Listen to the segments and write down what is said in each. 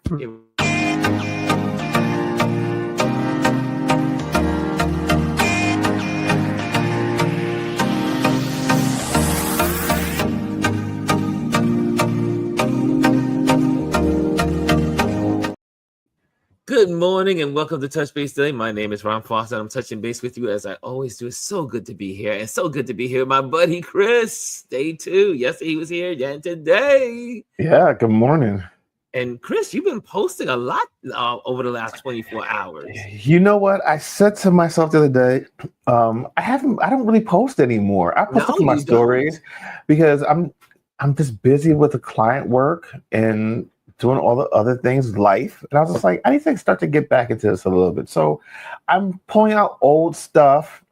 Good morning and welcome to Touch Base Today. My name is Ron Foster and I'm touching base with you as I always do. It's so good to be here and so good to be here with my buddy Chris. Day 2. Yesterday he was here and today. Yeah, good morning. And Chris, you've been posting a lot over the last 24 hours. You know what? I said to myself the other day, I don't really post anymore. I post my stories because I'm just busy with the client work and doing all the other things, life. And I was just like, I need to start to get back into this a little bit. So I'm pulling out old stuff,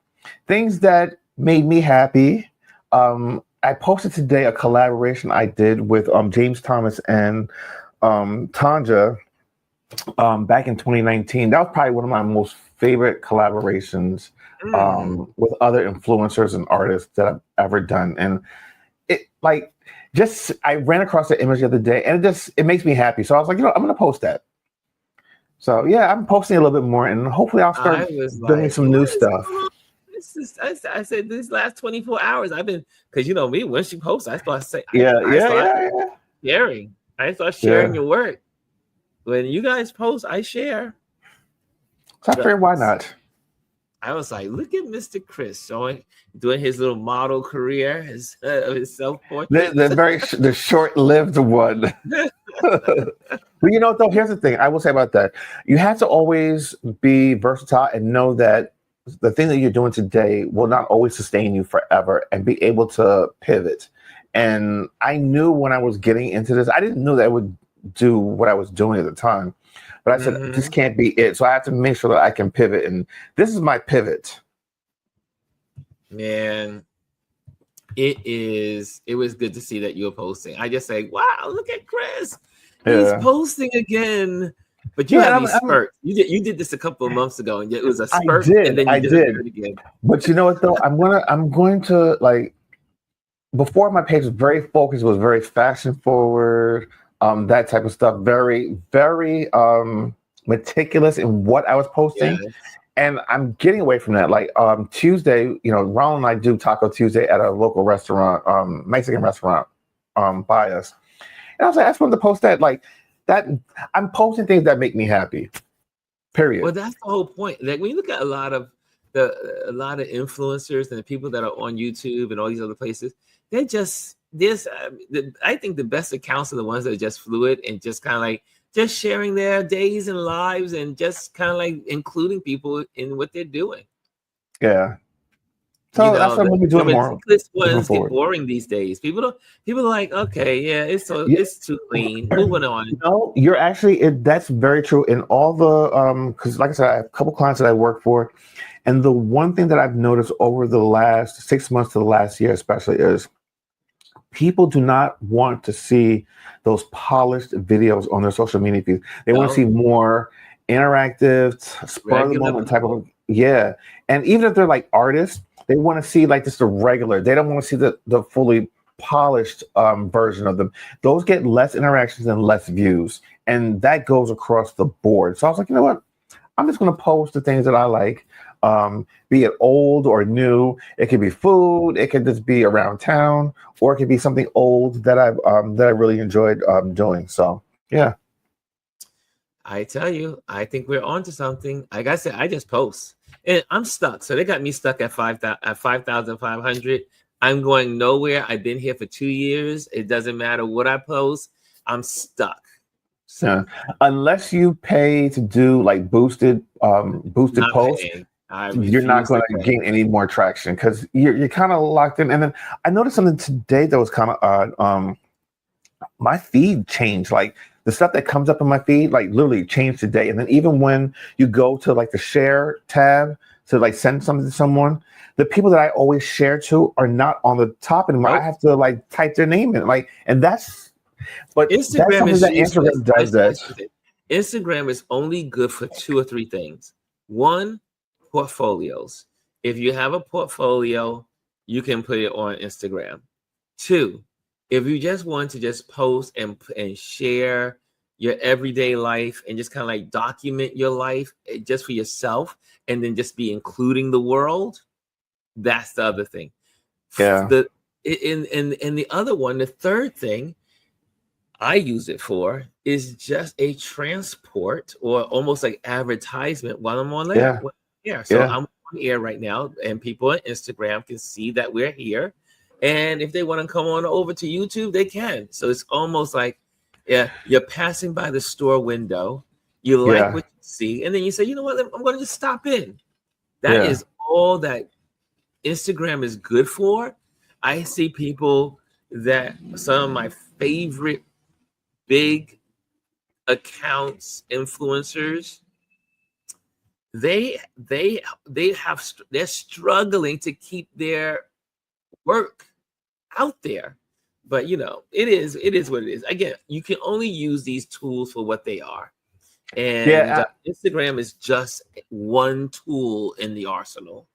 things that made me happy. I posted today a collaboration I did with James Thomas and Tanja back in 2019. That was probably one of my most favorite collaborations with other influencers and artists that I've ever done. And I ran across the image the other day and it makes me happy. So I was like, I'm going to post that. So yeah, I'm posting a little bit more and hopefully I'll start doing some new stuff. I said these last 24 hours I've been, because me, when she posts, I start saying, sharing. I start sharing your work. When you guys post, I share. So I figured, why not? I was like, look at Mr. Chris doing his little model career, his self-portrait. The short-lived one. But though, here's the thing I will say about that. You have to always be versatile and know that the thing that you're doing today will not always sustain you forever and be able to pivot. And I knew when I was getting into this, I didn't know that I would do what I was doing at the time. But I said, this can't be it. So I have to make sure that I can pivot. And this is my pivot. Man, it was good to see that you were posting. I just say, wow, look at Chris. He's posting again. But you had these spurts. You did this a couple of months ago, and it was a spurt. And then you did it again. But you know what, though? I'm going to, before my page was very focused, was very fashion forward, that type of stuff, very, very meticulous in what I was posting. Yeah. And I'm getting away from that. Tuesday, Ron and I do Taco Tuesday at a local restaurant, Mexican restaurant by us. And I was like, I just wanted to post that. That I'm posting things that make me happy. Period. Well, that's the whole point. When you look at a lot of influencers and the people that are on YouTube and all these other places, they're just I think the best accounts are the ones that are just fluid and just kind of just sharing their days and lives and just kind of including people in what they're doing. Yeah. So that's what we're doing more. This ones get boring these days. People are like, okay, yeah, it's too clean. Moving on. No, you're actually that's very true. In all the because like I said, I have a couple clients that I work for, and the one thing that I've noticed over the last 6 months to the last year, especially, is people do not want to see those polished videos on their social media feeds. They want to see more interactive, spur of the moment type of And even if they're artists, they want to see just the regular. They don't want to see the fully polished version of them. Those get less interactions and less views, and that goes across the board. So I was like, you know what? I'm just going to post the things that I like, be it old or new. It could be food. It could just be around town, or it could be something old that I really enjoyed doing. So yeah. I tell you, I think we're onto something. Like I said, I just post, and I'm stuck. So they got me stuck at 5,500. I'm going nowhere. I've been here for 2 years. It doesn't matter what I post. I'm stuck. So unless you pay to do boosted posts, you're not going to gain any more traction because you're kind of locked in. And then I noticed something today that was kind of odd. My feed changed. The stuff that comes up in my feed, literally changed today. And then even when you go to the share tab to send something to someone, the people that I always share to are not on the top anymore. Right. I have to type their name in. And that's, but Instagram that's something that Instagram does that. Instagram is only good for 2 or 3 things. One, portfolios. If you have a portfolio, you can put it on Instagram. 2, if you just want to just post and share your everyday life and just kind of like document your life just for yourself, and then just be including the world. That's the other thing. Yeah. In the other one, the third thing I use it for is just a transport or almost like advertisement while I'm on air. Yeah. Yeah. So Yeah. I'm on air right now, and people on Instagram can see that we're here. And if they want to come on over to YouTube, they can. So it's almost like, yeah, you're passing by the store window, you like Yeah. what you see, and then you say, you know what, I'm going to just stop in. That Yeah. is all that Instagram is good for. I see people that some of my favorite big accounts, influencers, they're struggling to keep their work out there. But it is what it is. Again, you can only use these tools for what they are. And Yeah. Instagram is just one tool in the arsenal.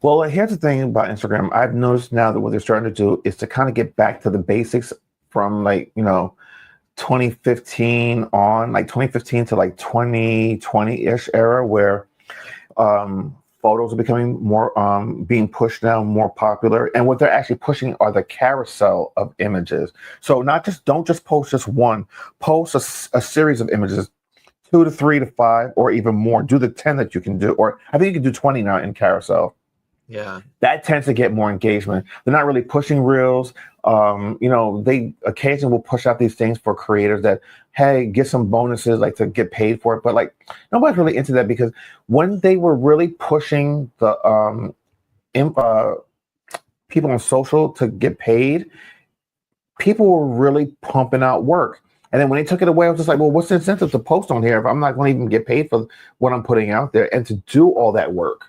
Well, here's the thing about Instagram. I've noticed now that what they're starting to do is to kind of get back to the basics from 2015 on, like 2015 to like 2020-ish era, where photos are becoming more being pushed now, more popular. And what they're actually pushing are the carousel of images. So don't just post just one, post a series of images, 2 to 3 to 5, or even more. Do the 10 that you can do, or I think you can do 20 now in carousel. Yeah. That tends to get more engagement. They're not really pushing reels. They occasionally will push out these things for creators that, hey, get some bonuses, like to get paid for it. But like nobody's really into that, because when they were really pushing the people on social to get paid, people were really pumping out work. And then when they took it away, I was just like, well, what's the incentive to post on here if I'm not going to even get paid for what I'm putting out there and to do all that work?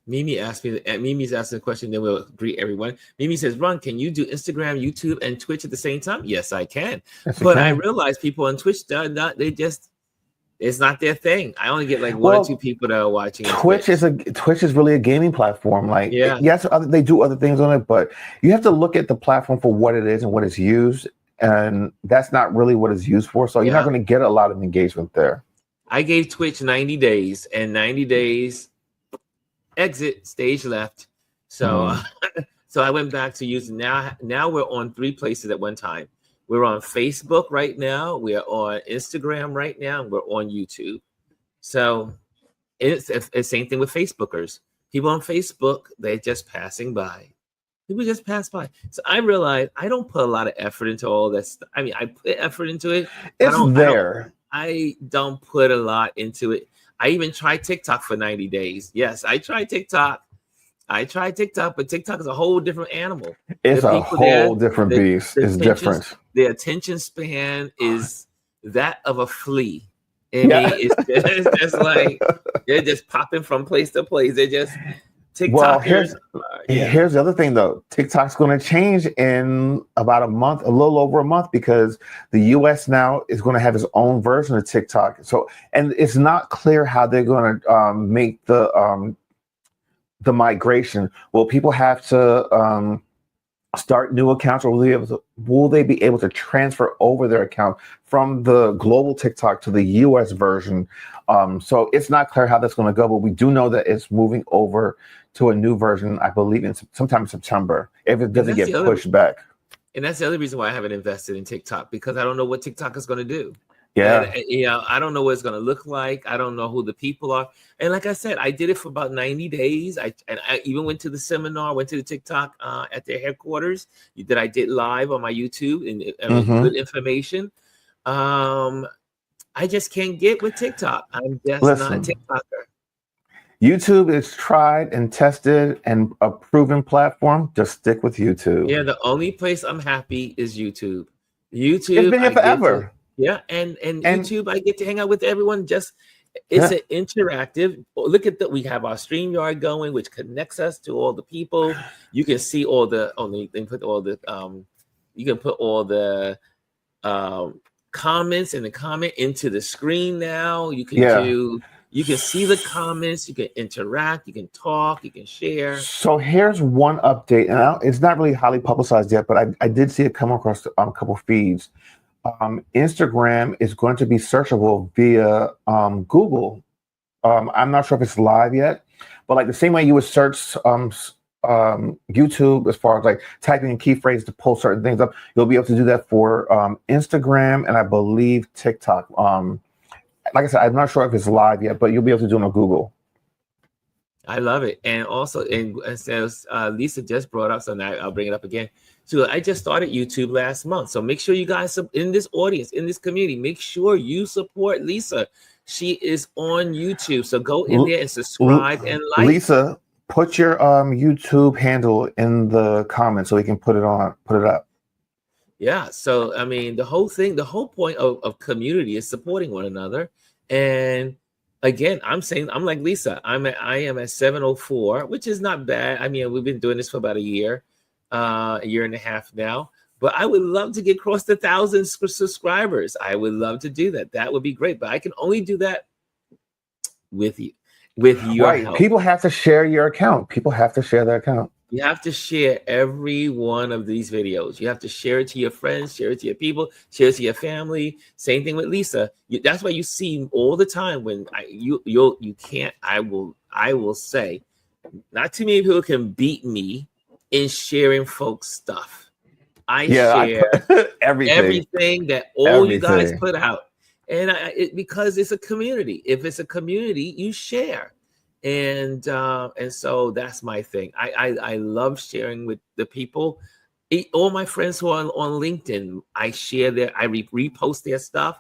Mimi's asking a question, then we'll greet everyone. Mimi says, Ron, can you do Instagram, YouTube, and Twitch at the same time? Yes, I can. Yes, but I realize people on Twitch, it's not their thing. I only get like one or two people that are watching. Twitch is really a gaming platform. Like, yeah, yes, they do other things on it, but you have to look at the platform for what it is and what it's used. And that's not really what it's used for. So you're not going to get a lot of engagement there. I gave Twitch 90 days, and 90 days exit, stage left. So so I went back to using now we're on 3 places at one time. We're on Facebook right now, we're on Instagram right now, and we're on YouTube. So it's the same thing with Facebookers. People on Facebook, they're just passing by. People just pass by. So I realized I don't put a lot of effort into all this. I mean, I put effort into it. I don't put a lot into it. I even tried TikTok for 90 days. Yes, I tried TikTok. But TikTok is a whole different animal. It's a whole different beast. It's different. The attention span is that of a flea. I mean, it's just like they're just popping from place to place. They're just TikTokers. Well, here's the other thing, though. TikTok's going to change in about a month, a little over a month, because the U.S. now is going to have its own version of TikTok. So, and it's not clear how they're going to make the migration. Will people have to start new accounts, or will they be able to transfer over their account from the global TikTok to the US version? So it's not clear how that's going to go, but we do know that it's moving over to a new version, I believe, sometime in September, if it doesn't get pushed back. And that's the other reason why I haven't invested in TikTok, because I don't know what TikTok is going to do. Yeah. And, I don't know what it's going to look like. I don't know who the people are. And like I said, I did it for about 90 days. I even went to the seminar, went to the TikTok at their headquarters that I did live on my YouTube, and good information. I just can't get with TikTok. I'm just not a TikToker. YouTube is tried and tested and a proven platform. Just stick with YouTube. Yeah, the only place I'm happy is YouTube. It's been here forever. And YouTube, I get to hang out with everyone. It's an interactive. Look at that. We have our StreamYard going, which connects us to all the people. You can see all the you can put all the comments in the comment into the screen now. You can see the comments, you can interact, you can talk, you can share. So here's one update, and it's not really highly publicized yet, but I did see it come across a couple feeds. Instagram is going to be searchable via Google. I'm not sure if it's live yet, but like the same way you would search YouTube as far as like typing in key phrases to pull certain things up, you'll be able to do that for Instagram and I believe TikTok. Like I said, I'm not sure if it's live yet, but you'll be able to do it on Google. I love it. And also, and as Lisa just brought up, so now I'll bring it up again. So I just started YouTube last month. So make sure you guys in this audience, in this community, make sure you support Lisa. She is on YouTube. So go in there and subscribe and like. Lisa, put your YouTube handle in the comments so we can put it up. Yeah. So, I mean, the whole point of community is supporting one another. And again, I'm like Lisa, I am at 704, which is not bad. I mean, we've been doing this for about a year and a half now, but I would love to get across the 1,000 subscribers. I would love to do that. That would be great, but I can only do that with you, with your help. People have to share your account. People have to share their account. You have to share every one of these videos. You have to share it to your friends, share it to your people, share it to your family. Same thing with Lisa. That's why you see all the time when I will say, not too many people can beat me in sharing folks' stuff. I share everything that you guys put out, and because it's a community. If it's a community, you share. And so that's my thing. I love sharing with the people. All my friends who are on LinkedIn, I share I repost their stuff.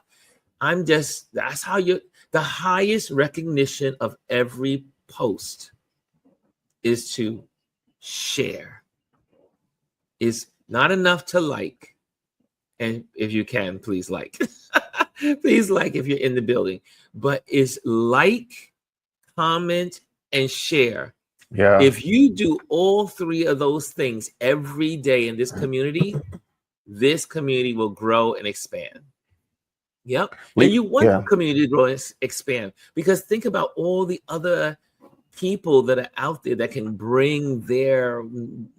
That's how the highest recognition of every post is to share. Is not enough to like. And if you can, please like. Please like if you're in the building. But is like, comment, and share. Yeah. If you do all three of those things every day in this community will grow and expand. Yep. And you want the community to grow and expand, because think about all the other people that are out there that can bring their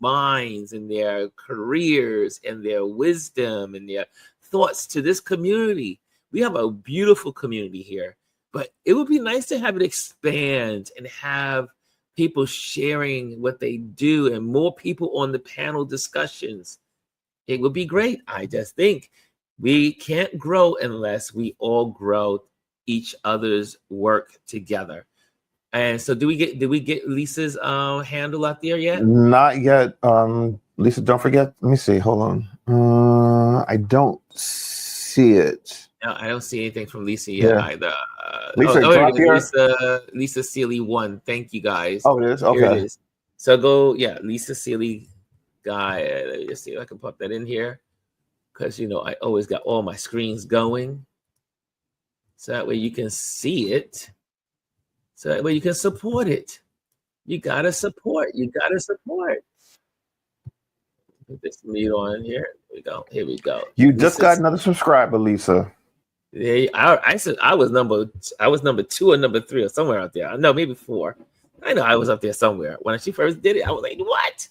minds and their careers and their wisdom and their thoughts to this community. We have a beautiful community here. But it would be nice to have it expand and have people sharing what they do and more people on the panel discussions. It would be great. I just think we can't grow unless we all grow each other's work together. And so did we get Lisa's handle out there yet? Not yet. Lisa, don't forget. Let me see. Hold on. I don't see it. No, I don't see anything from Lisa yet either. Lisa Sealy 1. Thank you guys. Oh, it is? Okay. Here it is. So go, Lisa Sealy guy. Let me just see if I can pop that in here. Because, I always got all my screens going. So that way you can see it. So that way you can support it. You got to support. Put this mute on here. Here we go. You just got another subscriber, Lisa. Yeah, I said I was number 2 or number 3 or somewhere out there. No, maybe 4. I know I was up there somewhere when she first did it. I was like, "What?"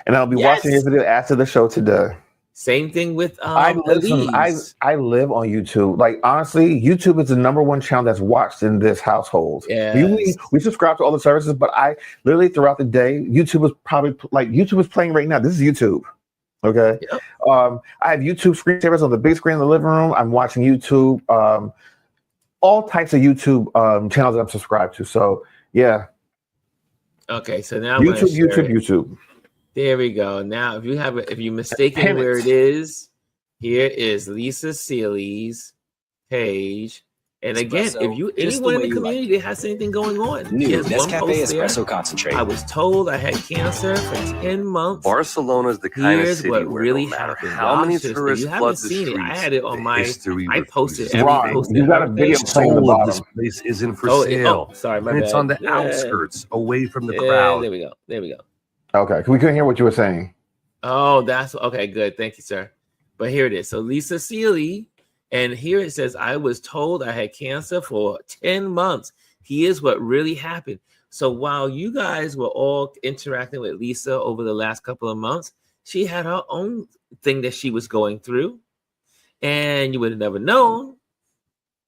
And I'll be watching your video after the show today. Same thing with I live on YouTube. Like, honestly, YouTube is the #1 channel that's watched in this household. Yes. We subscribe to all the services, but I literally throughout the day, YouTube is probably like YouTube is playing right now. This is YouTube. Okay. Yep. I have YouTube screensavers on the big screen in the living room. I'm watching YouTube, all types of YouTube channels that I'm subscribed to. So yeah. Okay, so now YouTube. There we go. Now, if you mistaken where it is, here is Lisa Sealy's page. And again, if anyone in the community that has anything going on, new Nescafe Espresso Concentrate. I was told I had cancer for 10 months. Barcelona's the kind of city what where really no matter happened. how many If tourists you flood haven't the seen it, I streets, had it on I posted you got a video playing the bottom. This place isn't for sale. Sorry, my and bad. It's on the outskirts, away from the crowd. There we go. Okay, we couldn't hear what you were saying. Oh, that's okay. Good, thank you, sir. But here it is. So Lisa Sealy, and here it says, "I was told I had cancer for 10 months. Here's what really happened." So while you guys were all interacting with Lisa over the last couple of months, she had her own thing that she was going through. and you would have never known.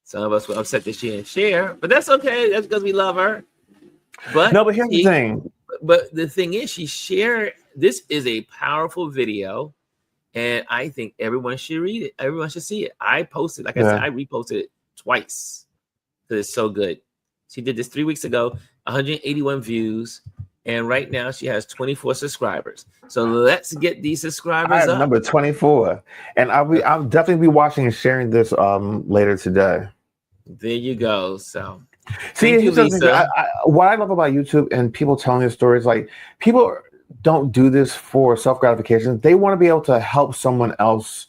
Some of us were upset that she didn't share, but that's okay. That's because we love her. But here's the thing. But the thing is, she shared. This is a powerful video, and I think everyone should read it. Everyone should see it. I posted, like I said, I reposted it twice because it's so good. She did this 3 weeks ago, 181 views, and right now she has 24 subscribers. So let's get these subscribers up. Number 24, and I'll definitely be watching and sharing this later today. There you go. So. See, thank you, Lisa. What I love about YouTube and people telling their stories, like people don't do this for self-gratification. They want to be able to help someone else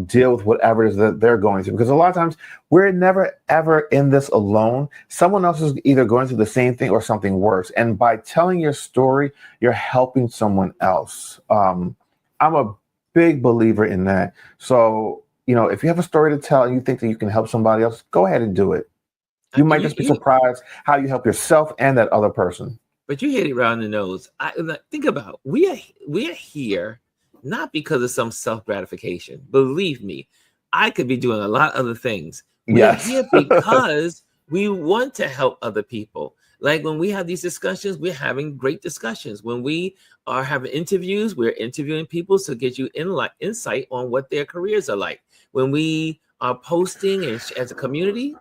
deal with whatever it is that they're going through. Because a lot of times we're never, ever in this alone. Someone else is either going through the same thing or something worse. And by telling your story, you're helping someone else. I'm a big believer in that. So, if you have a story to tell and you think that you can help somebody else, go ahead and do it. You might just be surprised how you help yourself and that other person. But you hit it right on the nose. Think about it. We are here not because of some self-gratification. Believe me, I could be doing a lot of other things. We're here because we want to help other people. Like when we have these discussions, we're having great discussions. When we are having interviews, we're interviewing people to get you insight on what their careers are like. When we are posting as a community,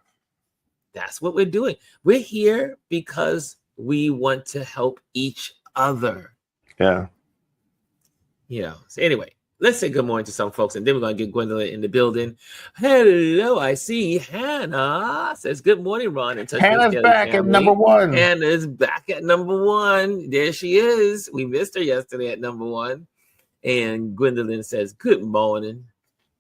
that's what we're doing. We're here because we want to help each other. Yeah. So anyway, let's say good morning to some folks, and then we're going to get Gwendolyn in the building. Hello, I see Hannah says, good morning, Ron. And Hannah's back at number 1. Hannah's back at number 1. There she is. We missed her yesterday at number 1. And Gwendolyn says, good morning.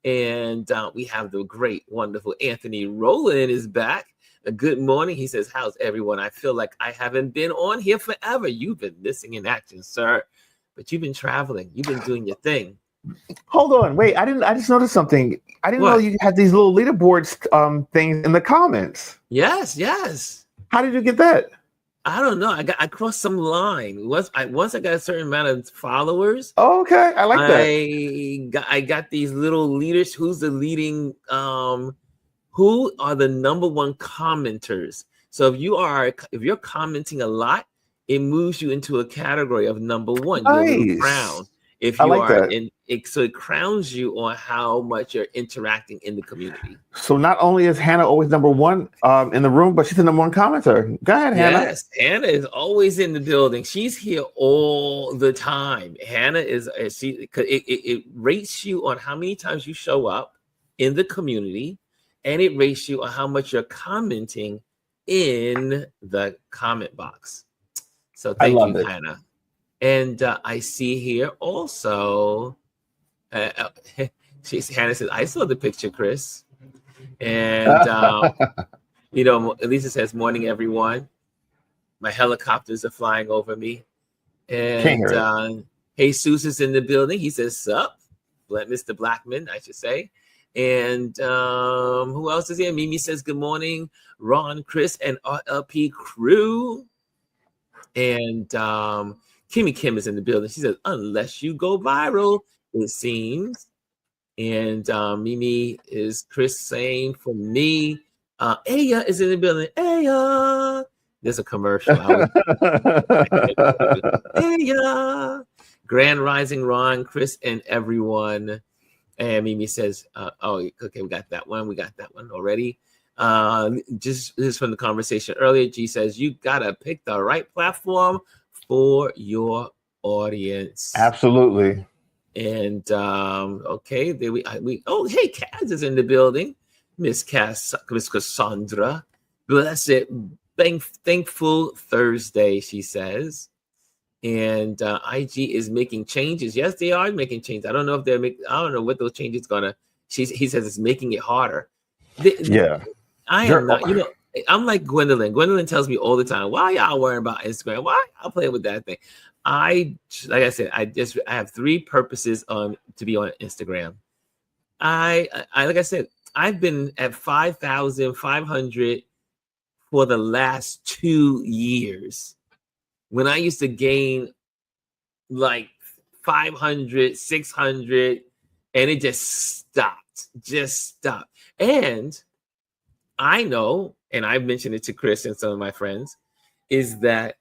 And we have the great, wonderful Anthony Rowland is back. Good morning. He says, how's everyone? I feel like I haven't been on here forever. You've been missing in action, sir. But you've been traveling. You've been doing your thing. Hold on. Wait, I just noticed something. I didn't know you had these little leaderboards things in the comments. Yes. How did you get that? I don't know. I crossed some line. Once I got a certain amount of followers. Oh, okay. I like that. I got these little leaders. Who's the leading who are the number 1 commenters? So if you're commenting a lot, it moves you into a category of number 1. Nice. You're a little crown. If you so it crowns you on how much you're interacting in the community. So not only is Hannah always number 1 in the room, but she's the number 1 commenter. Go ahead, Hannah. Yes, Hannah is always in the building. She's here all the time. Hannah is it rates you on how many times you show up in the community. And it rates you on how much you're commenting in the comment box. So thank you, Hannah. And I see here also, Hannah says, I saw the picture, Chris. And, Elisa says, morning, everyone. My helicopters are flying over me. And Jesus is in the building. He says, sup, Mr. Blackman, I should say. And who else is here? Mimi says, good morning, Ron, Chris, and RLP crew. And Kimmy Kim is in the building. She says, unless you go viral, it seems. And Mimi is Chris saying for me. Aya is in the building. Aya. There's a commercial. Aya. Grand Rising, Ron, Chris, and everyone. And Mimi says, okay, we got that one. We got that one already. Just this from the conversation earlier. G says, you got to pick the right platform for your audience. Absolutely. And okay, there we hey, Kaz is in the building. Miss Cassandra. Blessed, thankful Thursday, she says. And IG is making changes. Yes, they are making changes. I don't know if I don't know what those changes gonna. He says it's making it harder. I am not. I'm like Gwendolyn. Gwendolyn tells me all the time, "Why y'all worrying about Instagram? Why y'all playing with that thing?" Like I said, I have 3 purposes to be on Instagram. Like I said, I've been at 5,500 for the last 2 years. When I used to gain like 500, 600, and it just stopped. Just stop. And I know, and I've mentioned it to Chris and some of my friends, is that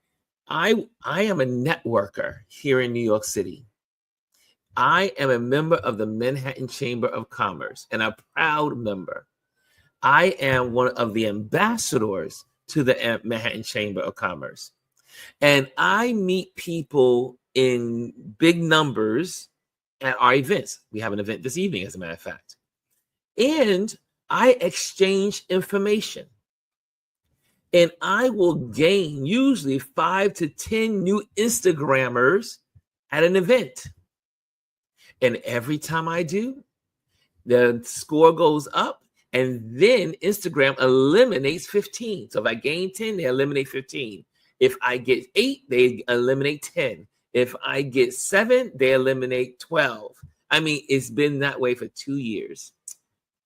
I am a networker here in New York City. I am a member of the Manhattan Chamber of Commerce, and a proud member. I am one of the ambassadors to the Manhattan Chamber of Commerce. And I meet people in big numbers at our events. We have an event this evening, as a matter of fact. And I exchange information. And I will gain usually 5 to 10 new Instagrammers at an event. And every time I do, the score goes up, and then Instagram eliminates 15. So if I gain 10, they eliminate 15. If I get 8, they eliminate 10. If I get 7, they eliminate 12. I mean, it's been that way for 2 years.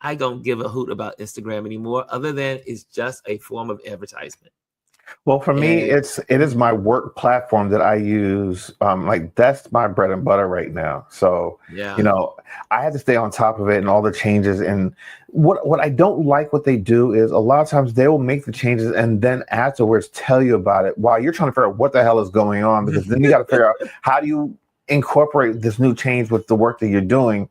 I don't give a hoot about Instagram anymore, other than it's just a form of advertisement. Well, for me, it is my work platform that I use. Like, that's my bread and butter right now. So, yeah, I have to stay on top of it and all the changes. And what I don't like what they do is a lot of times they will make the changes and then afterwards tell you about it while you're trying to figure out what the hell is going on, because then you got to figure out how do you incorporate this new change with the work that you're doing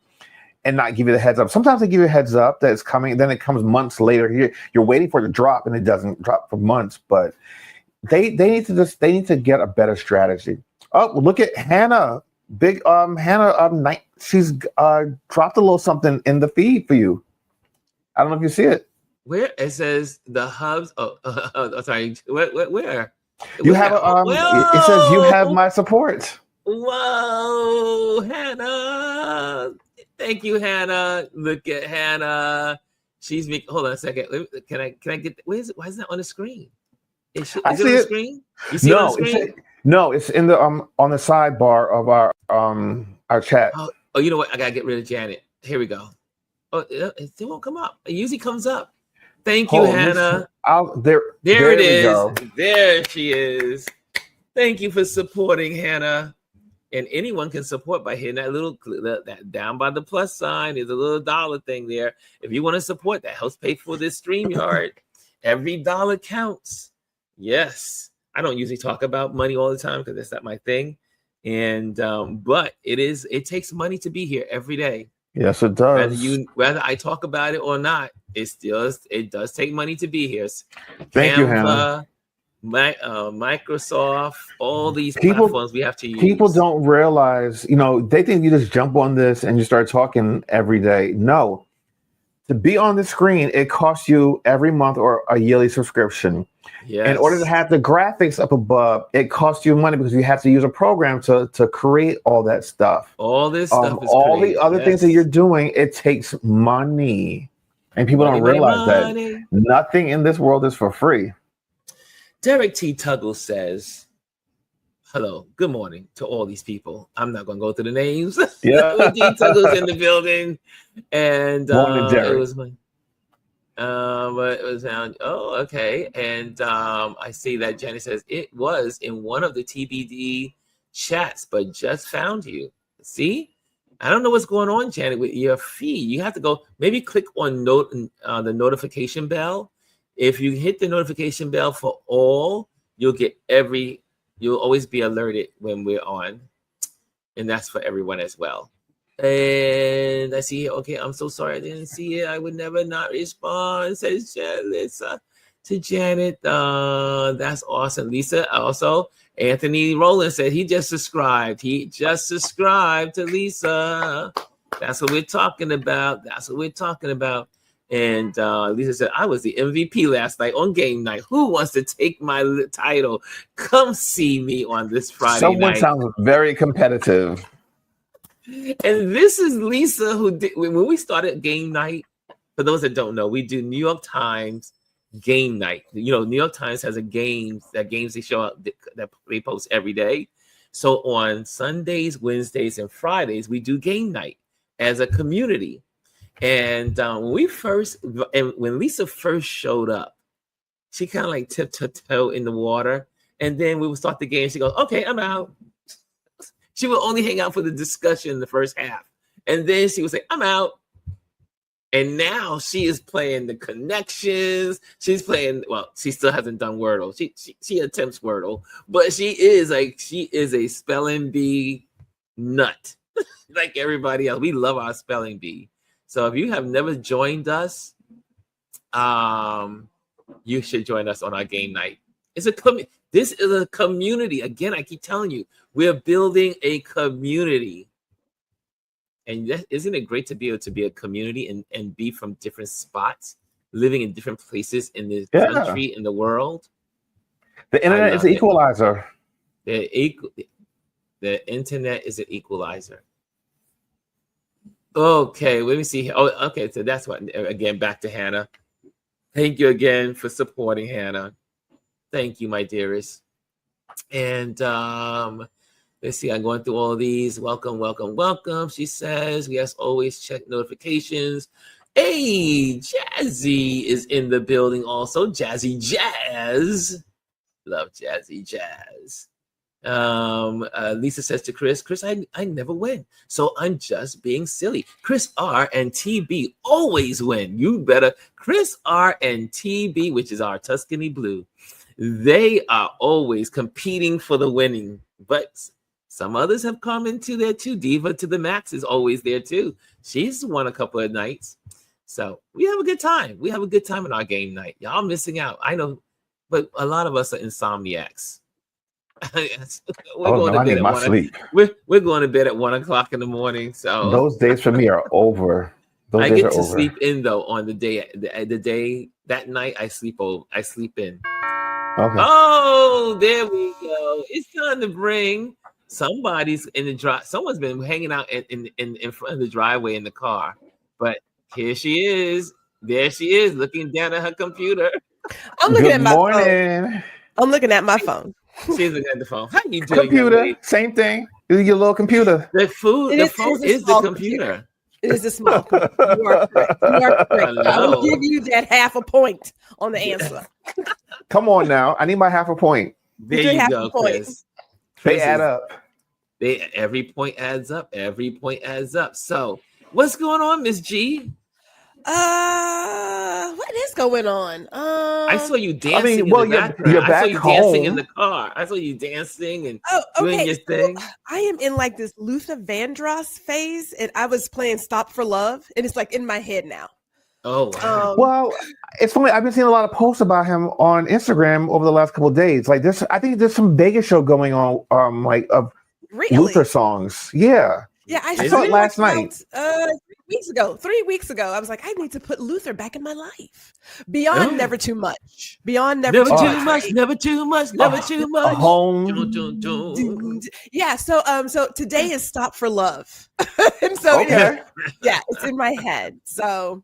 and not give you the heads up. Sometimes they give you a heads up that it's coming, then it comes months later. You're waiting for it to drop and it doesn't drop for months, but they need to get a better strategy. Oh, look at Hannah. Big Hannah she's dropped a little something in the feed for you. I don't know if you see it. Where it says the hubs. Sorry. Where? You have it says you have my support. Whoa, Hannah. Thank you, Hannah. Look at Hannah. She's making. Hold on a second. Can I get? Why is that on the screen? Is it on the screen? You see it on the screen? No, it's in the on the sidebar of our chat. Oh, you know what? I gotta get rid of Janet. Here we go. Oh, it won't come up. It usually comes up. Thank you, Hannah. There it is. Go. There she is. Thank you for supporting, Hannah. And anyone can support by hitting that down by the plus sign. There's a little dollar thing there. If you want to support, that helps pay for this StreamYard. Every dollar counts. Yes. I don't usually talk about money all the time because that's not my thing. And but it takes money to be here every day. Yes, it does. Whether I talk about it or not, it does take money to be here. Thank you, Hannah. Microsoft, all these platforms we have to use. People don't realize, they think you just jump on this and you start talking every day. No. To be on the screen, it costs you every month or a yearly subscription. Yes. In order to have the graphics up above, it costs you money because you have to use a program to create all that stuff. All this stuff is all the other things that you're doing, it takes money. And people don't realize that nothing in this world is for free. Derek T. Tuggle says, hello, good morning to all these people. I'm not going to go through the names. Yeah. T. Tuggle's in the building. And morning, Derek. It was my... but it was found. Oh, okay. And I see that Jenny says it was in one of the TBD chats, but just found you. See, I don't know what's going on, Janet, with your feed. You have to go maybe click on the notification bell. If you hit the notification bell for all, you'll always be alerted when we're on, and that's for everyone as well. And I see, okay, I'm so sorry I didn't see it. I would never not respond, says Lisa to Janet. That's awesome. Lisa, also, Anthony Rowland said he just subscribed. He just subscribed to Lisa. That's what we're talking about. And Lisa said, I was the MVP last night on game night. Who wants to take my title? Come see me on this Friday night. Someone sounds very competitive. And this is Lisa who did, when we started game night, for those that don't know, we do New York Times game night. New York Times has games they show up that they post every day. So on Sundays, Wednesdays, and Fridays, we do game night as a community. And when Lisa first showed up, she kind of like tipped her toe in the water. And then we would start the game. She goes, okay, I'm out. She would only hang out for the discussion in the first half. And then she would say, I'm out. And now she is playing the connections. She's playing, well, she still hasn't done Wordle. She attempts Wordle, but she is a spelling bee nut. Like everybody else. We love our spelling bee. So if you have never joined us, you should join us on our game night. This is a community. Again, I keep telling you, we're building a community. And isn't it great to be able to be a community and be from different spots, living in different places in the country, in the world? The internet is an equalizer. The internet is an equalizer. Okay, let me see. Oh, okay. So that's what, again, back to Hannah. Thank you again for supporting Hannah. Thank you, my dearest. And let's see, I'm going through all these. Welcome, welcome, welcome. She says, yes, always check notifications. Hey, Jazzy is in the building also. Jazzy Jazz. Love Jazzy Jazz. Lisa says to Chris, I never win, so I'm just being silly. Chris R and TB always win. You better. Chris R and TB, which is our Tuscany Blue, they are always competing for the winning. But some others have come into there too. Diva to the Max is always there too. She's won a couple of nights. So we have a good time. We have a good time in our game night. Y'all missing out. I know, but a lot of us are insomniacs. We're going to bed at 1. We're going to bed at 1 o'clock in the morning. So those days for me are over. I get to sleep in though on the day. The day that night I sleep in. Okay. Oh, there we go. It's time to bring somebody's in the drive. Someone's been hanging out in front of the driveway in the car. But here she is. There she is, looking down at her computer. I'm looking at my phone. I'm looking at my phone. She's looking at the phone. How you doing? Computer, same thing. Your little computer. The phone is the computer. It is a small computer. You are correct. I will give you that half a point on the answer. Come on now. I need my half a point. There you go, Chris. They add up. Every point adds up. Every point adds up. So what's going on, Miss G? What is going on? I saw you dancing in the background. I saw you dancing in the car. I saw you dancing and doing your thing. So I am in like this Luther Vandross phase, and I was playing "Stop for Love," and it's like in my head now. Oh, wow. Well, it's funny. I've been seeing a lot of posts about him on Instagram over the last couple of days. Like this, I think there's some Vegas show going on, like of Luther songs. Yeah. Yeah, I saw it last night. 3 weeks ago, I was like, I need to put Luther back in my life. Beyond Never Too Much. Beyond Never Too Much. Never Too Much. Never Too Much. Home. Yeah. So today is Stop for Love, and so yeah, it's in my head. So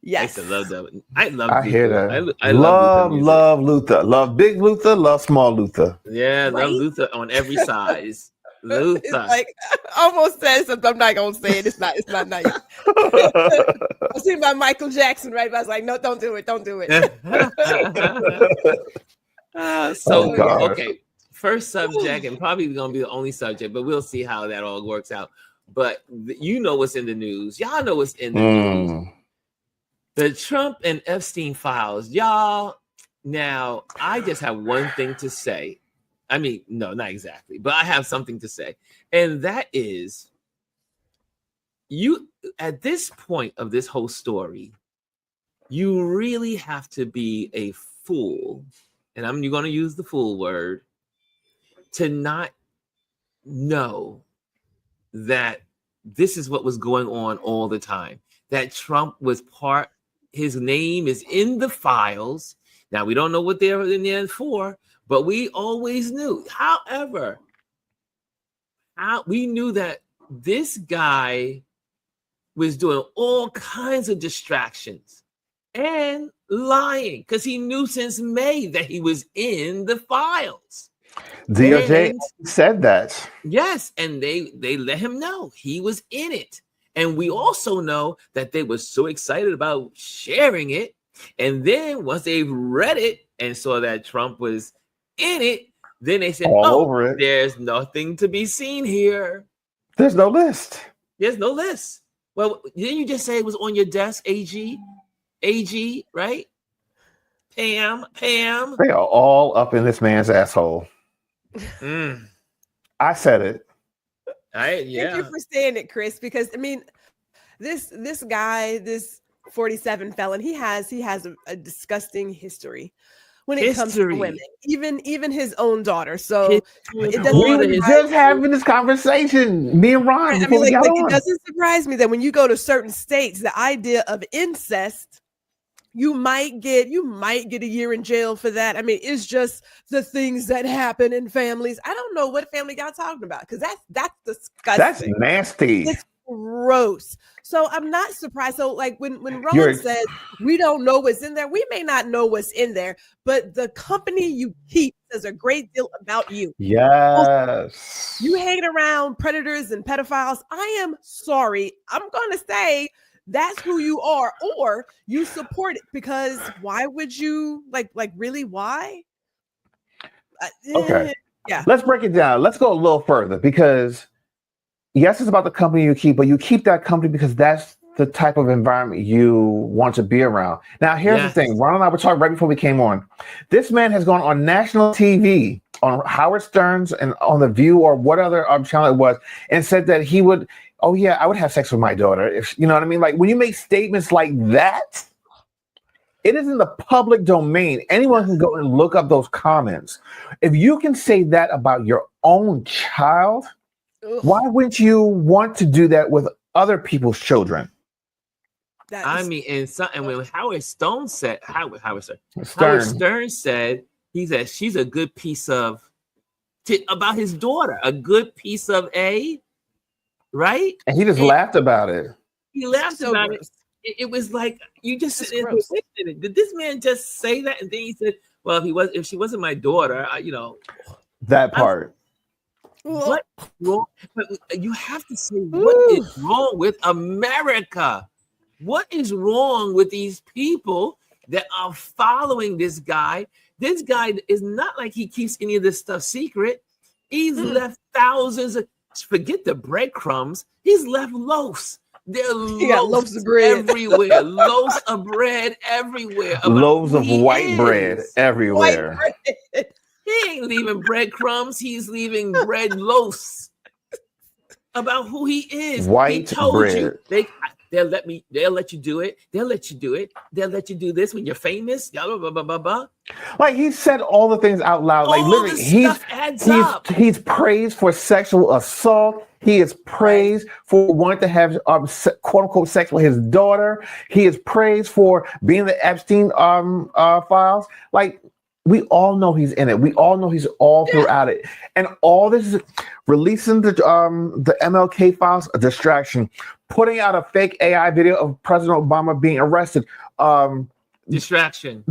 yes, I love that. I love. I hear that. I love Luther. Love big Luther. Love small Luther. Yeah, love Luther on every size. Luther. It's like I almost said something. I'm not gonna say it. It's not nice. I was thinking about Michael Jackson, right? But I was like, no, don't do it. Don't do it. Okay. First subject, and probably gonna be the only subject, but we'll see how that all works out. But you know what's in the news. Y'all know what's in the news. The Trump and Epstein files, y'all. Now, I just have one thing to say. I mean, no, not exactly, but I have something to say. And that is, you, at this point of this whole story, you really have to be a fool, and you're going to use the fool word, to not know that this is what was going on all the time. That Trump was his name is in the files. Now, we don't know what they're in there for, but we always knew. However, we knew that this guy was doing all kinds of distractions and lying because he knew since May that he was in the files. DOJ said that. Yes, and they let him know he was in it. And we also know that they were so excited about sharing it. And then once they read it and saw that Trump was in it, then they said, over it. There's nothing to be seen here. There's no list. There's no list. Well, didn't you just say it was on your desk, AG? AG, right? Pam. They are all up in this man's asshole. I said it. Thank you for saying it, Chris, because I mean, this guy, this 47 felon, he has a disgusting history when it comes to women, even his own daughter. So it doesn't. We were just having this conversation, me and Ron. I mean, like it doesn't surprise me that when you go to certain states, the idea of incest, you might get a year in jail for that. I mean, it's just the things that happen in families. I don't know what family y'all talking about, because that's disgusting. That's nasty. It's gross. So I'm not surprised. So like when Roland says we don't know what's in there, we may not know what's in there, but the company you keep says a great deal about you. Yes. You hang around predators and pedophiles. I am sorry. I'm gonna say that's who you are, or you support it, because why would you like really why? Okay. Yeah. Let's break it down. Let's go a little further, because yes, it's about the company you keep, but you keep that company because that's the type of environment you want to be around. Now, here's the thing. Ron and I were talking right before we came on. This man has gone on national TV, on Howard Stern's and on The View or what other channel it was, and said that he would, oh yeah, I would have sex with my daughter. If you know what I mean? Like when you make statements like that, it is in the public domain. Anyone can go and look up those comments. If you can say that about your own child, why wouldn't you want to do that with other people's children? And when Howard Stern said, Howard Stern said, he said she's a good piece of about his daughter, a good piece of right? And he just laughed about it. He laughed about it. It was like you just sit there and it. Did this man just say that? And then he said, "Well, if she wasn't my daughter, that part." What wrong? But you have to say what is wrong with America? What is wrong with these people that are following this guy? This guy is not like he keeps any of this stuff secret. He's left thousands of, forget the breadcrumbs. He's left loafs. There are loaves of bread everywhere. Loaves of bread everywhere. Loaves of white bread everywhere. White bread. He ain't leaving breadcrumbs. He's leaving bread loaves about who he is. White bread. They'll let you do it. They'll let you do it. They'll let you do this when you're famous. Blah, blah, blah, blah, blah. Like he said all the things out loud. Like literally, he's praised for sexual assault. He is praised for wanting to have quote unquote sex with his daughter. He is praised for being the Epstein files. Like we all know he's in it. We all know he's all throughout it. And all this is releasing the MLK files, a distraction. Putting out a fake AI video of President Obama being arrested. Distraction.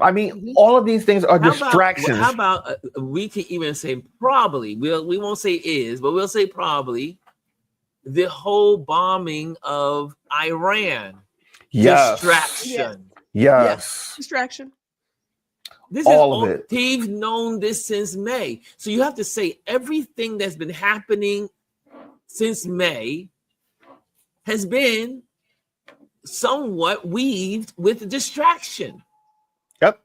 I mean, all of these things are distractions. How about we can even say probably, we won't say is, but we'll say probably, the whole bombing of Iran. Yes. Distraction. Yes. Distraction. This all of it. They've known this since May. So you have to say everything that's been happening since May has been somewhat weaved with distraction. Yep.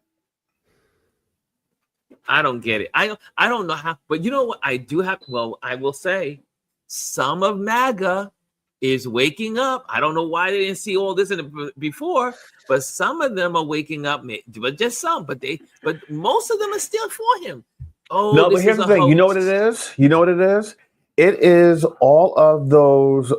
I don't get it. I don't know how, but you know what? I do have, well, I will say some of MAGA is waking up. I don't know why they didn't see all this before, but some of them are waking up, but just some, but most of them are still for him. Oh, no, but here's the thing. You know what it is? It is all of those dude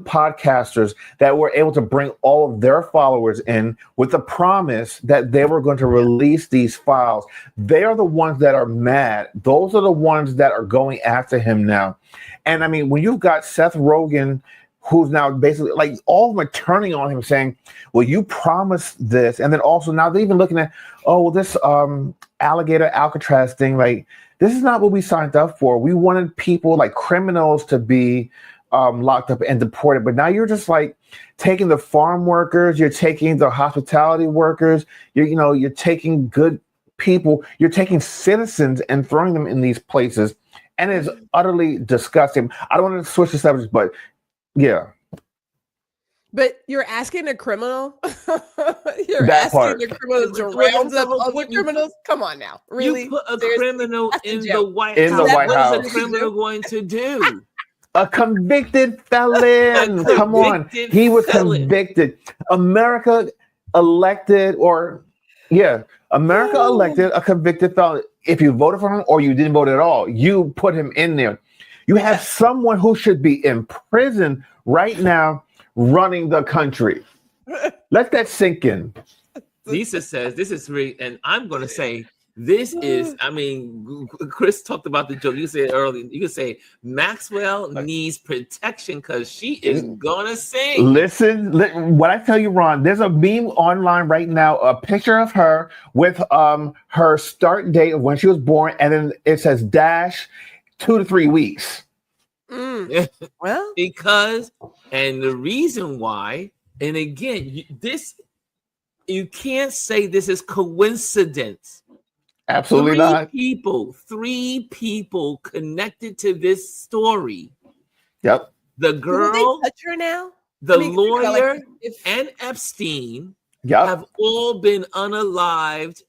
podcasters that were able to bring all of their followers in with the promise that they were going to release these files. They are the ones that are mad. Those are the ones that are going after him now. And I mean, when you've got Seth Rogen, who's now basically like all of them are turning on him saying, well, you promised this. And then also now they're even looking at, oh, well, this alligator Alcatraz thing, like, this is not what we signed up for. We wanted people like criminals to be locked up and deported. But now you're just like taking the farm workers, you're taking the hospitality workers, you're taking good people, you're taking citizens and throwing them in these places. and it's utterly disgusting. I don't want to switch the subject, but yeah. But you're asking a criminal. You're That asking part. the criminal to round up other criminals. Come on now, really? You put a Seriously? criminal That's a in the joke. White In House. the White What House. is a criminal going to do? A convicted felon. Come on. convicted He was felon. convicted. America elected America elected a convicted felon. If you voted for him or you didn't vote at all, you put him in there. You have someone who should be in prison right now running the country. Let that sink in. Lisa says this is really, and I'm going to say this is, I mean, Chris talked about the joke. You said earlier, you could say Maxwell needs protection because she is going to sing. Listen, what I tell you, Ron, there's a meme online right now, a picture of her with her start date of when she was born, and then it says dash 2 to 3 weeks. Well, Because, and the reason why, and again, you can't say this is coincidence. Absolutely not. 3 people connected to this story. Yep. The will girl, they touch her now? the I mean, think about, lawyer, like, if- and Epstein Yep. have all been unalived,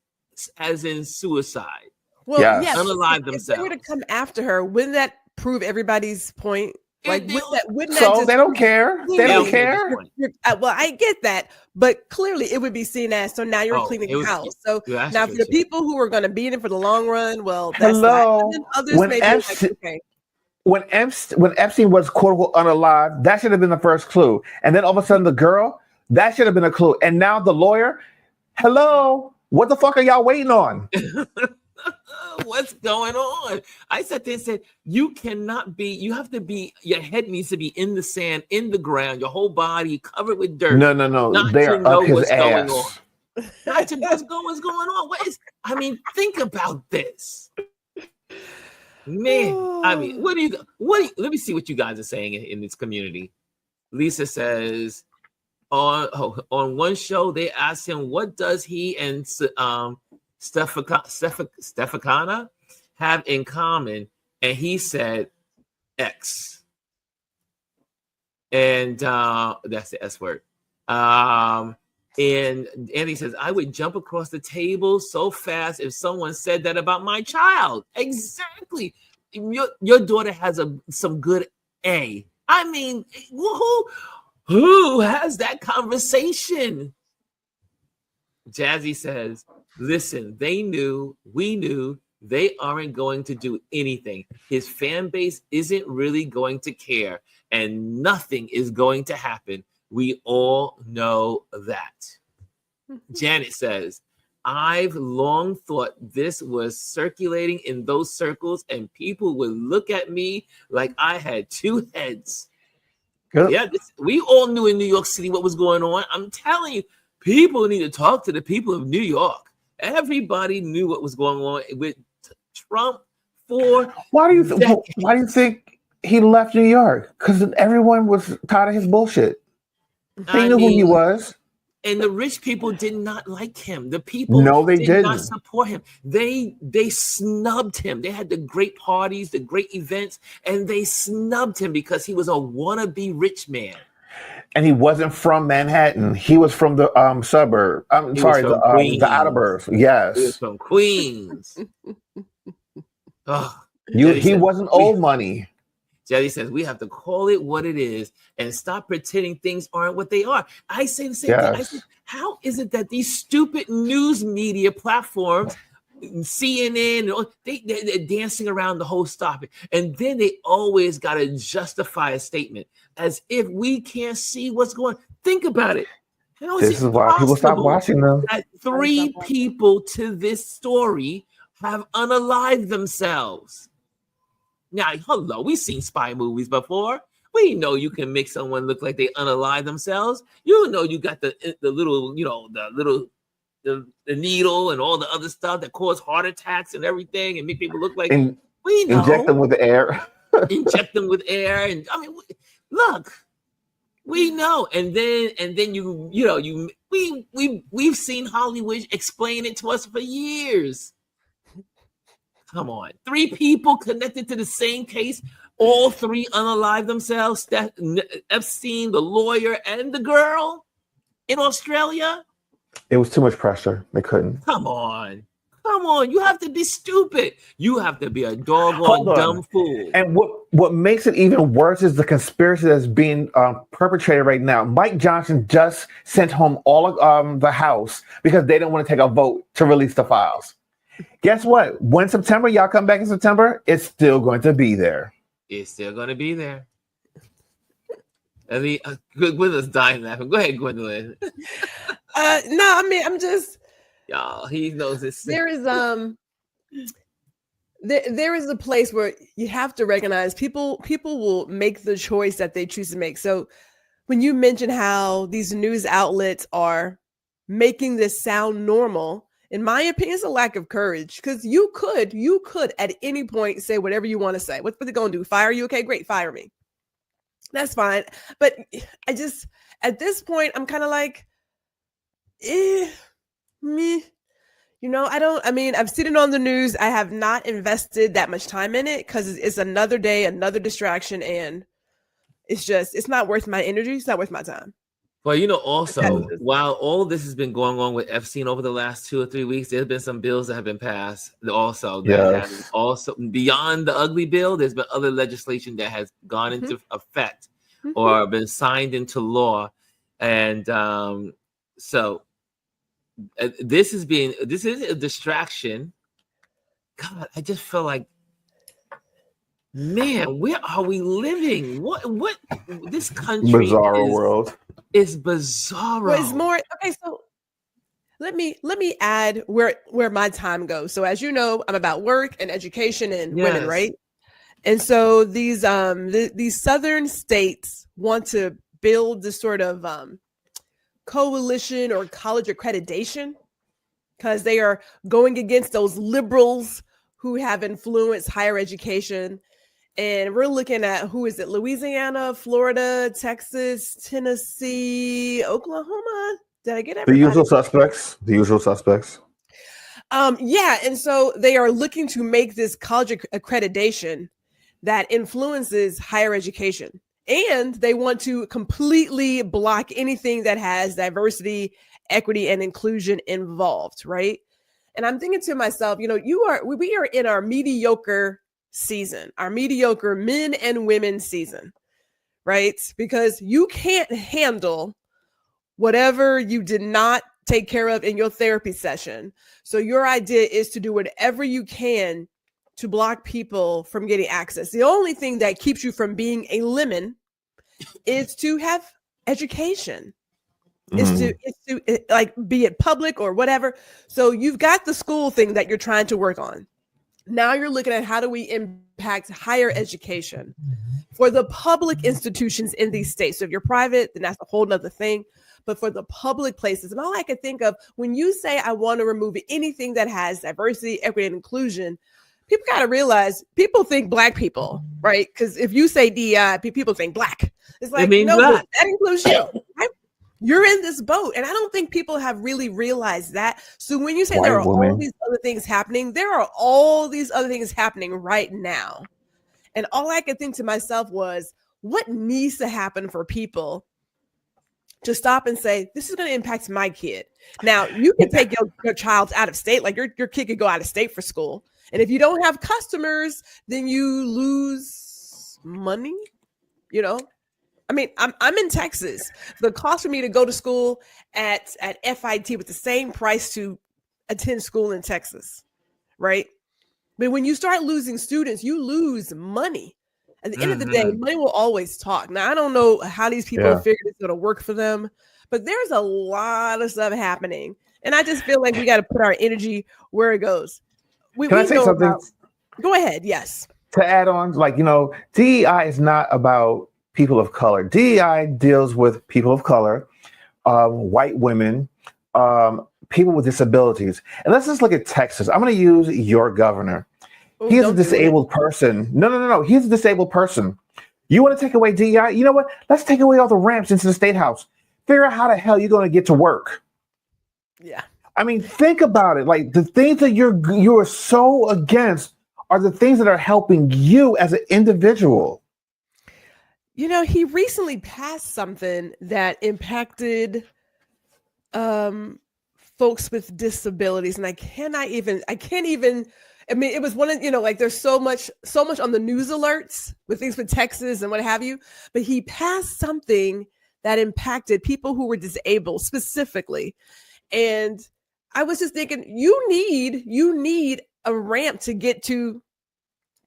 as in suicide. Well, Yes. yes. Unalive If they were to themselves. come after her, wouldn't that prove everybody's point? Like, wouldn't that So just they don't care. They don't Yeah, care. Well, I get that, but clearly it would be seen as, so now you're Oh, cleaning it the was- house. So Yeah, that's now true, for the too. people who are going to be in it for the long run, well, that's Hello. that. And then others When may be like, okay. When Epstein was quote unquote unalive, that should have been the first clue. And then all of a sudden the girl, that should have been a clue. And now the lawyer, hello, what the fuck are y'all waiting on? What's going on? I sat there and said, you have to be, your head needs to be in the sand, in the ground, your whole body covered with dirt. No. Not They to are know up his what's going on. ass. Not to know what's going on. Think about this. Man, let me see what you guys are saying in this community. Lisa says, on one show, they asked him, what does he and Stephana have in common? And he said, X. And that's the S word. And Andy says, I would jump across the table so fast if someone said that about my child. Exactly. Your daughter has some good A. I mean, who has that conversation? Jazzy says, listen, we knew they aren't going to do anything. His fan base isn't really going to care, and nothing is going to happen. We all know that. Janet says, I've long thought this was circulating in those circles, and people would look at me like I had two heads. Good. Yeah, we all knew in New York City what was going on. I'm telling you, people need to talk to the people of New York. Everybody knew what was going on with Trump for Why do you think he left New York? Because everyone was tired of his bullshit. They knew who he was. And the rich people did not like him. The people did not support him. They snubbed him. They had the great parties, the great events, and they snubbed him because he was a wannabe rich man. And he wasn't from Manhattan. He was from the suburb. I'm sorry, the outerburbs. Yes. He was from Queens. He wasn't old money. Jelly says we have to call it what it is and stop pretending things aren't what they are. I say the same thing. I say, how is it that these stupid news media platforms, CNN, they're dancing around the whole topic, and then they always got to justify a statement as if we can't see what's going on. Think about it. This is why people stop watching them. That 3 people to this story have unalived themselves. Now, hello, we've seen spy movies before. We know you can make someone look like they unalive themselves. You know you got the little, the needle and all the other stuff that cause heart attacks and everything and make people look like we know. Inject them with the air. Inject them with air, and I mean, look, we know. And then we've seen Hollywood explain it to us for years. Come on. 3 people connected to the same case. All 3 unalive themselves. Epstein, the lawyer, and the girl in Australia. It was too much pressure. They couldn't. Come on. You have to be stupid. You have to be a doggone dumb fool. And what makes it even worse is the conspiracy that's being perpetrated right now. Mike Johnson just sent home all of the House because they didn't want to take a vote to release the files. Guess what? When September, y'all come back in September, it's still going to be there. It's still going to be there. Gwendolyn's dying laughing. Go ahead, Gwendolyn. No, I mean, I'm just... Y'all, he knows this. There is there is a place where you have to recognize people will make the choice that they choose to make. So when you mention how these news outlets are making this sound normal, in my opinion, it's a lack of courage, because you could at any point say whatever you want to say. What's it going to do? Fire you? Okay, great, fire me. That's fine. But I just, at this point, I'm kind of like, me, I've seen it on the news. I have not invested that much time in it because it's another day, another distraction, and it's not worth my energy. It's not worth my time. Well, also, while all this has been going on with Epstein over the last 2 or 3 weeks, there's been some bills that have been passed also. Beyond the ugly bill, there's been other legislation that has gone into effect or been signed into law. And so this is a distraction. God, I just feel like, man, where are we living? What this country bizarre world. It's bizarre. Well, it's more okay. So let me add where my time goes. So as you know, I'm about work and education and women, right? And so these southern states want to build this sort of coalition or college accreditation because they are going against those liberals who have influenced higher education. And we're looking at, who is it? Louisiana, Florida, Texas, Tennessee, Oklahoma. Did I get everybody? The usual suspects. Yeah. And so they are looking to make this college accreditation that influences higher education. And they want to completely block anything that has diversity, equity, and inclusion involved, right? And I'm thinking to myself, we are in our mediocre season, our mediocre men and women season, right? Because you can't handle whatever you did not take care of in your therapy session. So your idea is to do whatever you can to block people from getting access. The only thing that keeps you from being a lemon is to have education. Is to like, be it public or whatever. So you've got the school thing that you're trying to work on. Now you're looking at how do we impact higher education for the public institutions in these states. So if you're private, then that's a whole nother thing. But for the public places, and all I can think of when you say I want to remove anything that has diversity, equity, and inclusion, people got to realize people think Black people, right? Because if you say DEI, people think Black. It's like, no, that includes you. Right? You're in this boat. And I don't think people have really realized that. So when you say there are all these other things happening, there are all these other things happening right now. And all I could think to myself was, what needs to happen for people to stop and say, this is going to impact my kid? Now, you can take your child out of state, like your kid could go out of state for school. And if you don't have customers, then you lose money, I mean, I'm in Texas. The cost for me to go to school at FIT was the same price to attend school in Texas, right? But when you start losing students, you lose money. At the end of the day, money will always talk. Now, I don't know how these people figure it's going to work for them, but there's a lot of stuff happening. And I just feel like we got to put our energy where it goes. Can I say something? Go ahead. Yes. To add on, DEI is not about people of color. DEI deals with people of color, white women, people with disabilities. And let's just look at Texas. I'm going to use your governor. He's a disabled person. No. He's a disabled person. You want to take away DEI? You know what? Let's take away all the ramps into the State House. Figure out how the hell you're going to get to work. Yeah. I mean, think about it. Like, the things that you're so against are the things that are helping you as an individual. You know, he recently passed something that impacted folks with disabilities, and I can't even. I mean, it was one of, like there's so much on the news alerts with things with Texas and what have you, but he passed something that impacted people who were disabled specifically. And I was just thinking, you need a ramp to get to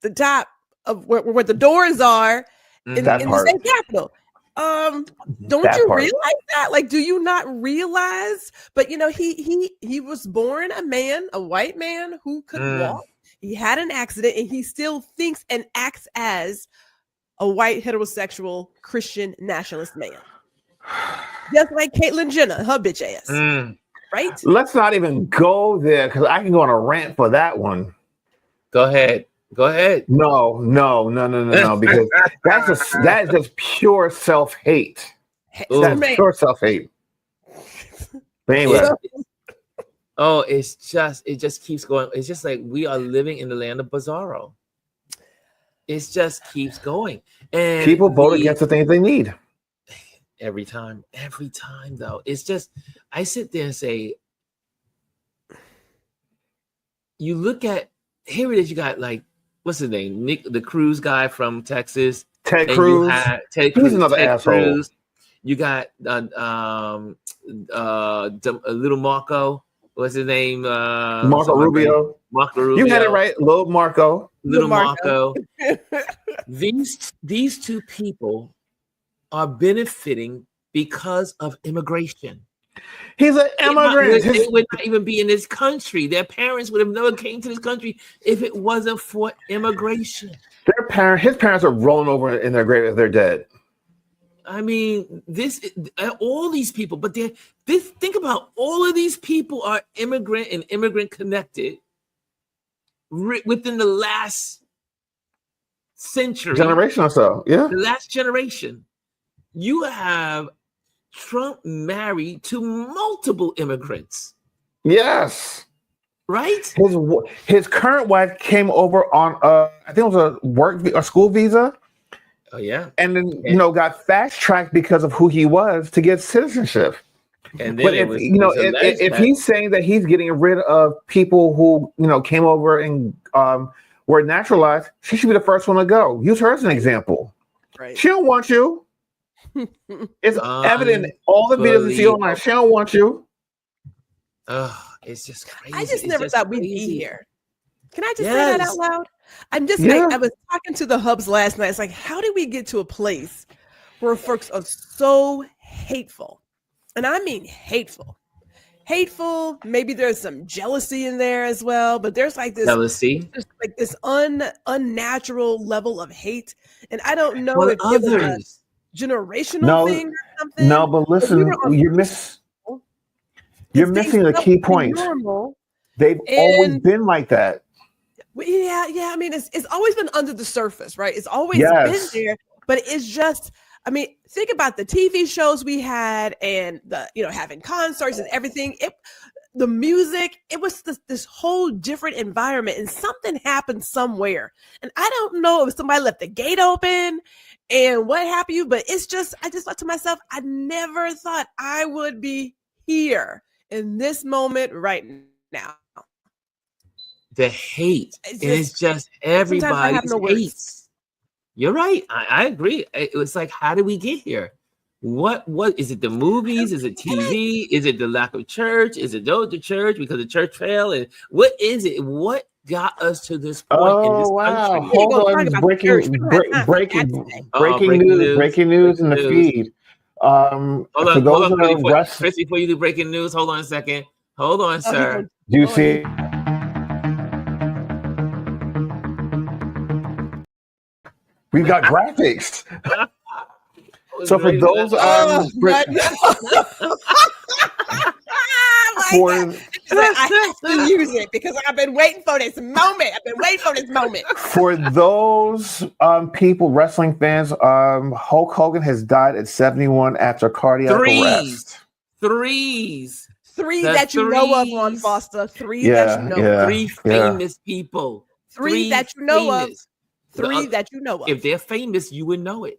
the top of where the doors are in the state capitol. Don't you realize that? Like, do you not realize? But he was born a white man who could walk. He had an accident, and he still thinks and acts as a white heterosexual Christian nationalist man, just like Caitlyn Jenner, her bitch ass. Right? Let's not even go there, because I can go on a rant for that one. Go ahead. No, because that is just pure self-hate. That's pure self-hate. But anyway. Oh, it just keeps going. It's just like we are living in the land of Bizarro. It just keeps going. And people vote against the things they need. Every time though. It's just, I sit there and say, you look at, here it is, you got like, what's his name? Nick, the Cruz guy from Texas. Ted Cruz. He's another asshole. Cruz. You got little Marco. What's his name? Marco Rubio. Marco Rubio. You had it right. Little Marco. These two people are benefiting because of immigration. He's an immigrant. They would not even be in this country. Their parents would have never came to this country if it wasn't for immigration. His parents are rolling over in their grave if they're dead. I mean, all these people, but think about all of these people are immigrant and immigrant connected within the last generation or so. Yeah, the last generation. You have Trump married to multiple immigrants. Yes. Right? His current wife came over on I think it was a school visa. Oh yeah. And then got fast tracked because of who he was to get citizenship. And then if he's saying that he's getting rid of people who came over and were naturalized, she should be the first one to go. Use her as an example. Right. She don't want you. It's evident all the videos you see online. She don't want you. It's just crazy. I just never thought we'd be here. Can I just say that out loud? I'm just like, I was talking to the hubs last night. It's like, how did we get to a place where folks are so hateful? And I mean hateful. Hateful. Maybe there's some jealousy in there as well, but there's like this jealousy, like this unnatural level of hate. And I don't know if others. Generational thing or something. No, but listen, you're missing the key point. They've always been like that. Yeah. I mean, it's always been under the surface, right? It's always been there, but it's just, I mean, think about the TV shows we had and the, having concerts and everything. The music, it was this whole different environment, and something happened somewhere. And I don't know if somebody left the gate open and what have you, but I just thought to myself, I never thought I would be here in this moment right now. The hate. It's just everybody hates. You're right. I agree. It was like, how did we get here? What is it? The movies? Is it TV? Is it the lack of church? Is it the church because the church failed? And what is it? What got us to this point in this country? Hold on. Breaking news in the feed. Hold on, Chris, before you do breaking news, hold on a second. Hold on, sir. Do you see? We've got graphics. So for those I have to use it because I've been waiting for this moment. For those people, wrestling fans, Hulk Hogan has died at 71 after cardiac arrest. Three that you know of, Ron Foster. Three that you know of. Three famous people. Three that you know of. famous. Three that you know of. If they're famous, you would know it.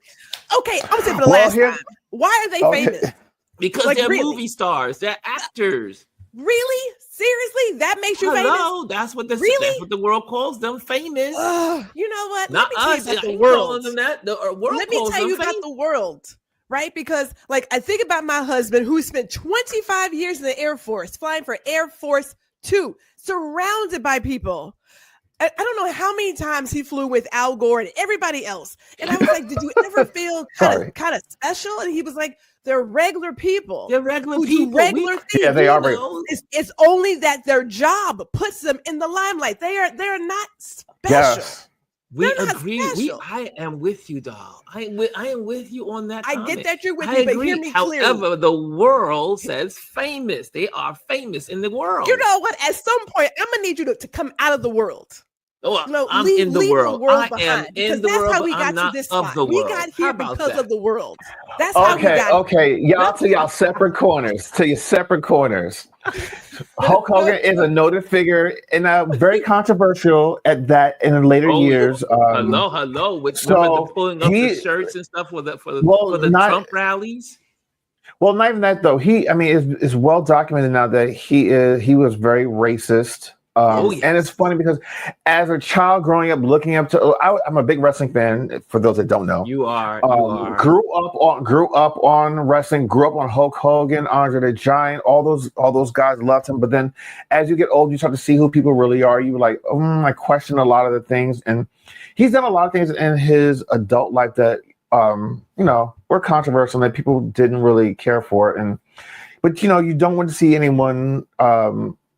Okay, I'm saying for the last time. Why are they famous? Because Like, they're really? movie stars. They're actors. Really? Seriously? That makes you Hello, famous? that's what the world calls them, famous. You know what? Not Let me tell you us. about the I ain't world. calling them that. The world Let me calls tell them you about famous. the world, right? Because, like, I think about my husband who spent 25 years in the Air Force, flying for Air Force Two, surrounded by people. I don't know how many times he flew with Al Gore and everybody else. And I was like, did you ever feel kind of special? And he was like, they're regular people. They're regular who people. do regular things. Yeah, they are. It's only that their job puts them in the limelight. They're not special. Yes. We agree. I am with you, doll. I am with you on that. I get that you're with I me, agree. but hear me clearly. However, the world says famous. They are famous in the world. You know what? At some point, I'm gonna need you to come out of the world. Oh, No, I'm leave in the world. I am in the world. That's how we but got I'm not to this of spot. the We world. got here How about because that? of the world. That's how we got Okay. Y'all to y'all separate corners. To your separate corners. Hulk Hogan is a noted figure and very controversial at that in later years. Hello. With women pulling up the shirts and stuff for the Trump rallies. Well, not even that though. It's well documented now that he was very racist. And it's funny because as a child growing up, looking up to, I'm a big wrestling fan. For those that don't know, you are. Grew up on wrestling. Grew up on Hulk Hogan, Andre the Giant. All those guys loved him. But then, as you get older, you start to see who people really are. You like, I question a lot of the things, and he's done a lot of things in his adult life that were controversial that people didn't really care for. But you don't want to see anyone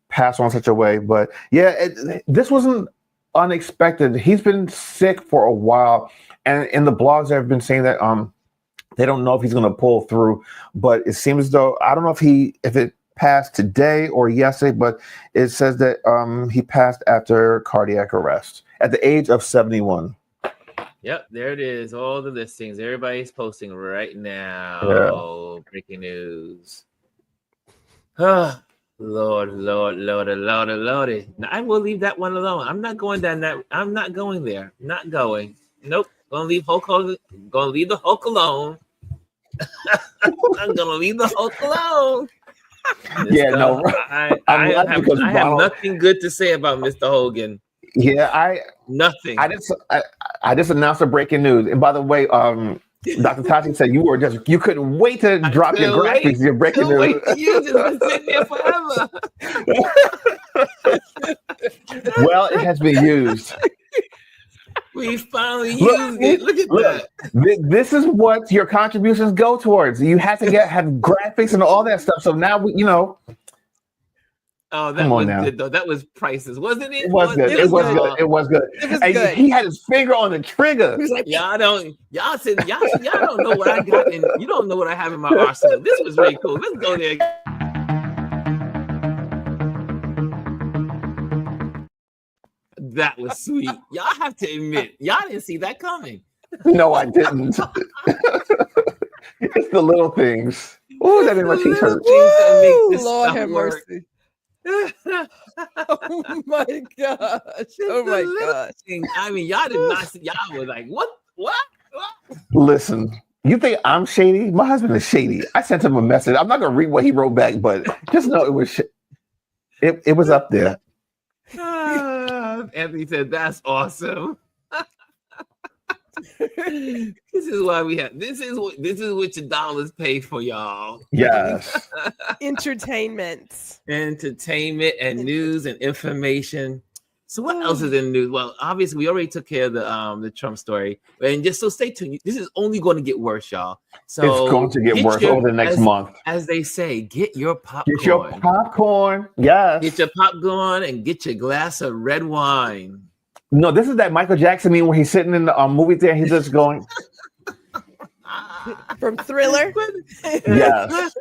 pass on such a way. But yeah, this wasn't unexpected. He's been sick for a while, and in the blogs have been saying that they don't know if he's going to pull through. But it seems as though, I don't know if it passed today or yesterday, but it says that he passed after cardiac arrest at the age of 71. Yep, there it is. All the listings. Everybody's posting right now. Yeah. Breaking news. Lord. Now, I will leave that one alone. I'm not going down that. I'm not going there. Not going. Nope. Gonna leave Hulk Hogan. Gonna leave the Hulk alone. I'm gonna leave the Hulk alone. I have nothing good to say about Mr. Hogan. Yeah, nothing. I just announced a breaking news. And by the way, Dr. Tachi said you couldn't wait to drop your graphics. Your breaking news. You just been sitting there forever. Well, it has been used. We finally used it. Look at that. This is what your contributions go towards. You have to have graphics and all that stuff. So now Oh, that was good though. That was priceless, wasn't it? It was good. It was good. He had his finger on the trigger. Like, y'all don't know what I got, and you don't know what I have in my arsenal. This was really cool. Let's go there. That was sweet. Y'all have to admit, y'all didn't see that coming. No, I didn't. It's the little things. Oh, that made my cheeks hurt. Lord have mercy. Oh my gosh. Oh my gosh. I mean, y'all did not see, y'all was like, what? Listen, you think I'm shady? My husband is shady. I sent him a message. I'm not gonna read what he wrote back, but just know it was it was up there. Anthony said, that's awesome. This is why we have this is what your dollars pay for, y'all. Yes. Entertainment And news and information. So what else is in news? Well, obviously we already took care of the Trump story, and just so stay tuned. This is only going to get worse, y'all. So it's going to get worse over the next month. As they say, get your popcorn. Get your popcorn. Yes. Get your popcorn and get your glass of red wine. No, this is that Michael Jackson meme where he's sitting in the movie theater. He's just going from Thriller. Yes.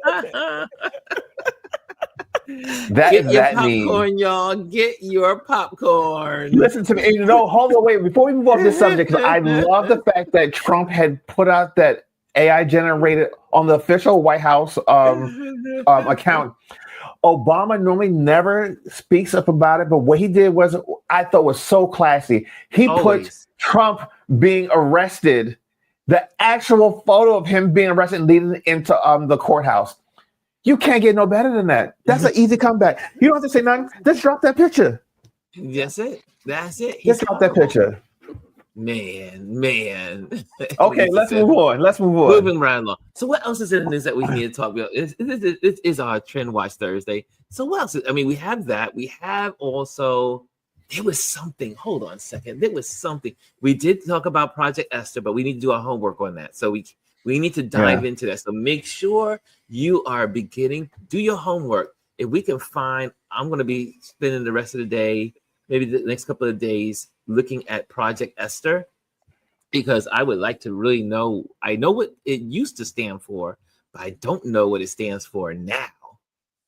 Get your popcorn, y'all. Get your popcorn. Listen to me. Hold on, wait. Before we move off this subject, because I love the fact that Trump had put out that AI generated on the official White House account. Obama normally never speaks up about it, but what he did was I thought was so classy. He put Trump being arrested, the actual photo of him being arrested leading into the courthouse. You can't get no better than that. That's an easy comeback. You don't have to say nothing. Just drop that picture. That's it. That's it. Just drop that picture. Man. Okay, let's move on. Moving right along. So what else is in the news that we need to talk about? This is our Trend Watch Thursday. So what else? We have that. We have also, there was something. Hold on a second. There was something. We did talk about Project Esther, but we need to do our homework on that. So we need to dive into that. So make sure you are do your homework. If we can find, I'm going to be spending the rest of the day, maybe the next couple of days, looking at Project Esther, because I would like to really know. I know what it used to stand for, but I don't know what it stands for now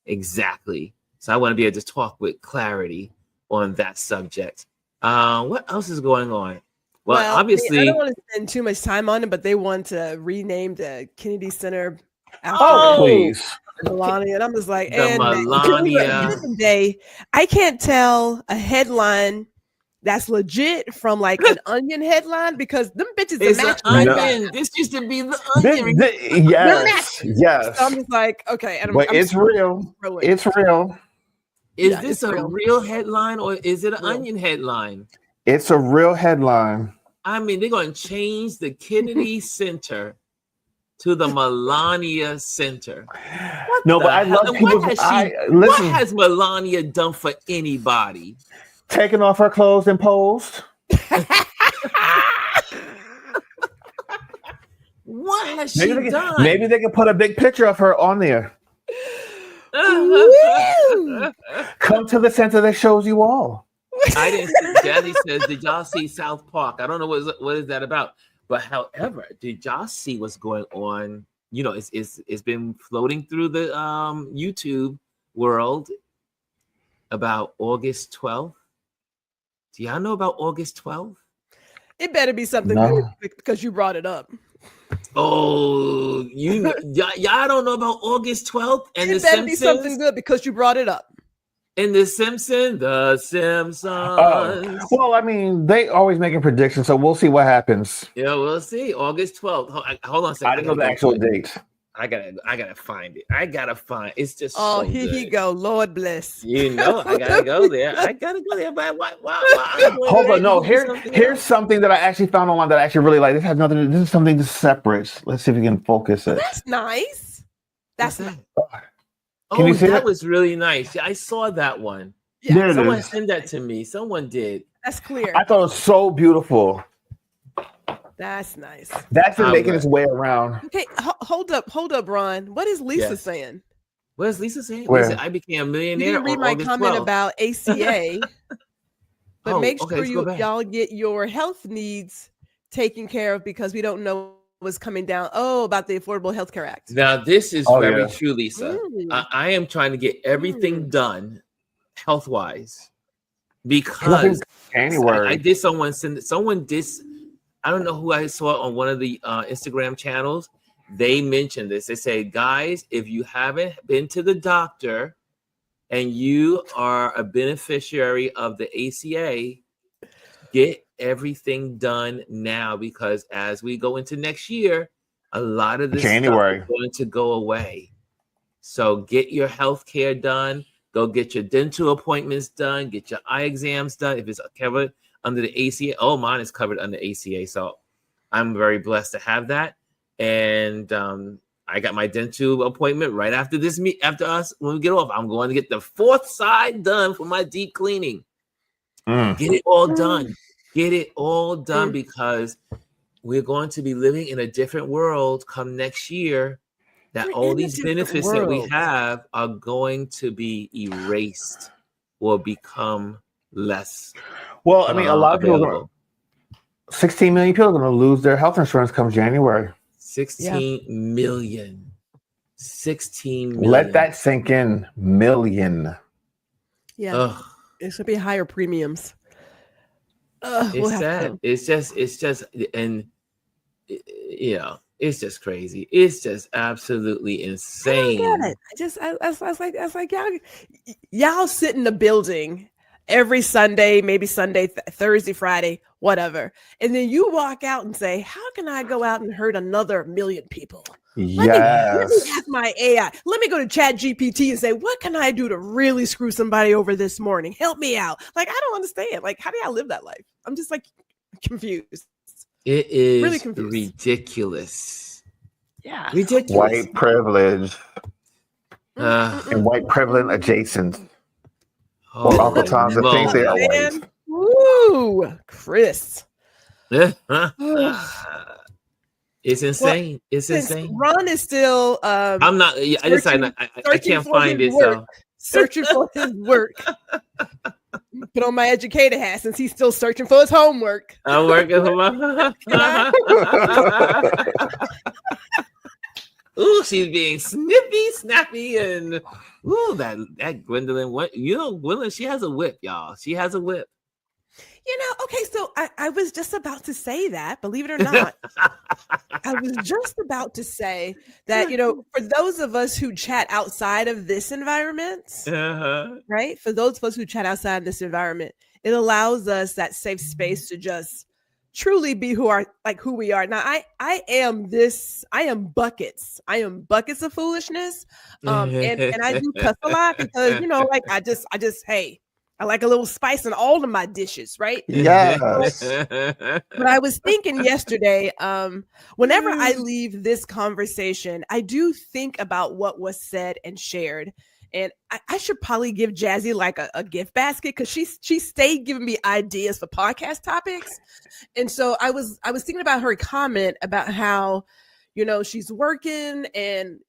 exactly. So I want to be able to talk with clarity on that subject. What else is going on? Well, obviously, I don't want to spend too much time on it, but they want to rename the Kennedy Center after please. Melania, and I'm just like, Melania. Day, I can't tell a headline that's legit from like an Onion headline, because them bitches are matching. Onion. This used to be the Onion. Yes. So I'm just like, okay, but it's real. It's real. Is this a real headline or is it an Onion headline? It's a real headline. They're going to change the Kennedy Center to the Melania Center. But I love people. What has Melania done for anybody? Taking off her clothes and posed. What has she done? Maybe they can put a big picture of her on there. Come to the center that shows you all. I didn't see. Daddy says, did y'all see South Park? I don't know what is that about. But however, did y'all see what's going on? It's been floating through the YouTube world about August 12th. Do y'all know about August 12th? It better be something good because you brought it up. Oh, y'all don't know about August 12th? And it better be something good because you brought it up. And The Simpsons. Well, they always making predictions, so we'll see what happens. Yeah, we'll see. August 12th. Hold on a second. I didn't know the actual date. I gotta find it. It's just here good. you go. Lord bless. I gotta go there. But why hold on, no. Here's something that I actually found online that I actually really like. This has nothing. This is something just separate. Let's see if we can focus it. That's nice. That's nice. Can you see that? Was really nice. I saw that one. Yeah, someone sent that to me. Someone did. That's clear. I thought it was so beautiful. That's nice. That's been making its way around. Okay, hold up, Ron. What is Lisa saying? What is Lisa saying? Where? I became a millionaire. You didn't read my comment 12th. about ACA, but make sure y'all get your health needs taken care of, because we don't know what's coming down. About the Affordable Health Care Act. Now, this is very true, Lisa. I am trying to get everything done health-wise, because January. I did someone did. I don't know who I saw on one of the Instagram channels. They mentioned this. They say, guys, if you haven't been to the doctor and you are a beneficiary of the ACA, get everything done now, because as we go into next year, a lot of this stuff is going to go away. So get your health care done. Go get your dental appointments done. Get your eye exams done. If it's covered under the ACA. Mine is covered under ACA. So I'm very blessed to have that. And I got my dental appointment right after after us. When we get off, I'm going to get the fourth side done for my deep cleaning. Get it all done. Get it all done, because we're going to be living in a different world come next year, that all these benefits that we have are going to be erased or become less. Well, a lot of people, 16 million people are going to lose their health insurance come January. 16 million. 16 million. Let that sink in. Million. Yeah. Ugh. It should be higher premiums. It's sad. It's just, and it's just crazy. It's just absolutely insane. I was like, y'all sit in the building every Sunday, maybe Sunday, Thursday, Friday, whatever. And then you walk out and say, how can I go out and hurt another million people? Let me ask my AI. Let me go to Chat GPT and say, what can I do to really screw somebody over this morning? Help me out. Like, I don't understand. Like, how do y'all live that life? I'm just like confused. It is really confused. Ridiculous. Yeah. Ridiculous. White privilege and white privilege adjacent. Or Uncle Tom's the things they are white. Woo, Chris. It's insane. Well, it's insane. Ron is still I'm not I can't find it. So searching for his work. Put on my educator hat since he's still searching for his homework. I'm working for my ooh, she's being snappy, and ooh, that Gwendolyn. What Gwendolyn? She has a whip, y'all. She has a whip. Okay, so I was just about to say that, believe it or not. I was just about to say that, for those of us who chat outside of this environment, right? For those of us who chat outside of this environment, it allows us that safe space to just truly be who we are. Now, I am buckets. I am buckets of foolishness. And I do cuss a lot because, I just, hey, I like a little spice in all of my dishes, right? Yes. But I was thinking yesterday, whenever I leave this conversation, I do think about what was said and shared. And I should probably give Jazzy like a gift basket because she stayed giving me ideas for podcast topics. And so I was thinking about her comment about how, she's working and,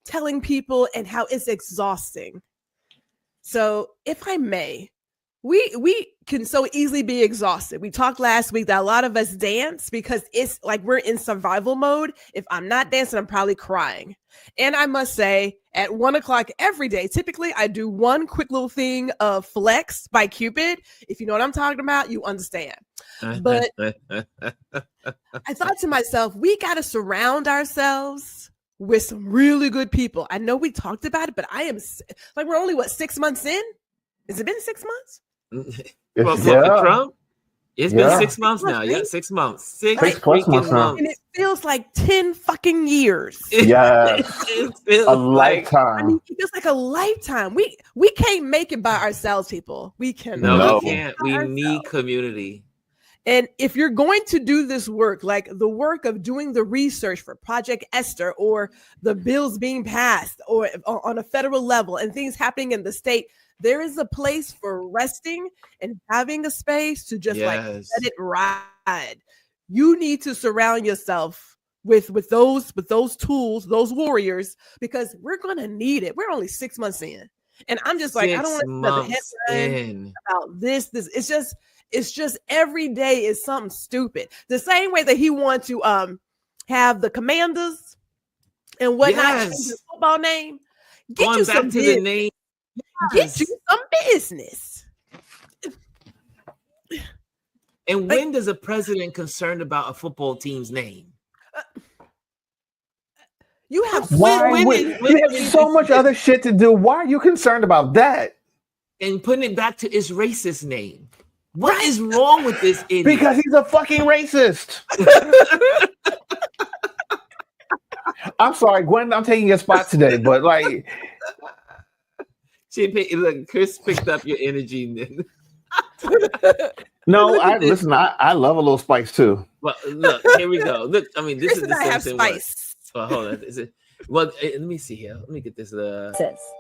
telling people and how it's exhausting. So if I may, we can so easily be exhausted. We talked last week that a lot of us dance because it's like we're in survival mode. If I'm not dancing, I'm probably crying. And I must say at 1:00 every day, typically I do one quick little thing of Flex by Cupid. If you know what I'm talking about, you understand. But I thought to myself, we got to surround ourselves with some really good people. I know we talked about it, but I am like, we're only 6 months in? Has it been 6 months? For Trump? It's been 6 months now. Yeah, 6 months. Six freaking months. And it feels like 10 fucking years. Yeah. A lifetime. I mean, it feels like a lifetime. We can't make it by ourselves, people. We cannot. No, we can't. We need community. And if you're going to do this work, like the work of doing the research for Project Esther or the bills being passed or on a federal level and things happening in the state, there is a place for resting and having a space to just let it ride. You need to surround yourself with those tools, those warriors, because we're going to need it. We're only 6 months in. And I'm just like, I don't want to headline about this. It's just every day is something stupid. The same way that he wants to have the Commanders and whatnot change the football name. Get you some to the name. Get you some business. And when does a president concerned about a football team's name? You have so much other shit to do. Why are you concerned about that? And putting it back to its racist name. What is wrong with this idiot? Because he's a fucking racist. I'm sorry, Gwen, I'm taking your spot today, but like... Look, Chris picked up your energy. No, I love a little spice too. Well, look, here we go. Look, I mean, this Chris is the Simpson spice. Well, hold on. Is it? Well, let me see here. Let me get this.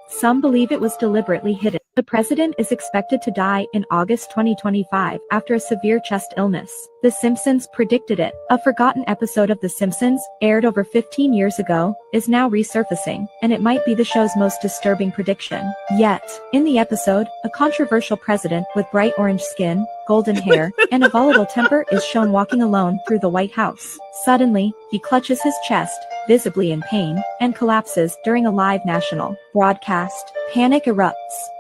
Some believe it was deliberately hidden. The president is expected to die in August 2025 after a severe chest illness. The Simpsons predicted it. A forgotten episode of The Simpsons, aired over 15 years ago, is now resurfacing, and it might be the show's most disturbing prediction yet. In the episode, a controversial president with bright orange skin, golden hair, and a volatile temper is shown walking alone through the White House. Suddenly, he clutches his chest, visibly in pain, and collapses during a live national broadcast. Panic erupts.